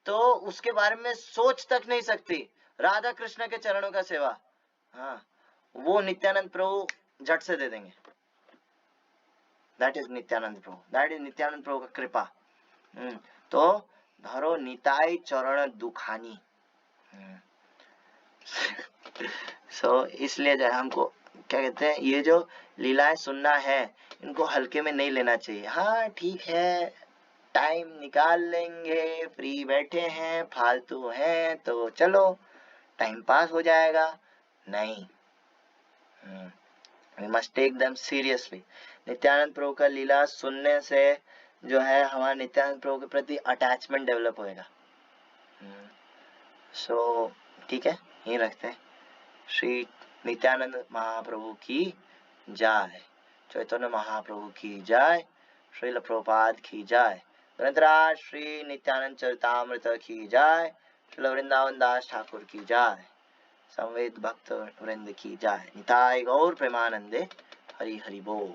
तो उसके बारे में सोच तक नहीं सकती, राधा कृष्ण के चरणों का सेवा। हाँ, वो नित्यानंद प्रभु झट से दे देंगे। That is Nityananda Prabhu, that is Nityananda Prabhu का कृपा। तो धरो निताई चरण दुखानी। सो इसलिए जो हमको क्या कहते हैं, ये जो लीलाएं सुनना है इनको हल्के में नहीं लेना चाहिए। हाँ ठीक है, टाइम निकाल लेंगे, फ्री बैठे हैं, फालतू हैं तो चलो टाइम पास हो जाएगा। नहीं, we must take them seriously. Nityananda Prabhu का लीला सुनने से जो है हमारा नित्यानंद प्रभु के प्रति अटैचमेंट डेवलप होएगा। सो ठीक है, यही रखते हैं। श्री नित्यानंद महाप्रभु की जय, चैतन्य महाप्रभु की जय, श्रील प्रभुपाद की जय, ग्रंथराज श्री नित्यानंद चरितामृत की जय, श्रील वृंदावन दास ठाकुर की जय, संवेद भक्त वृंद की जय। निताय गौर प्रेमानंदे, हरि हरि बोल।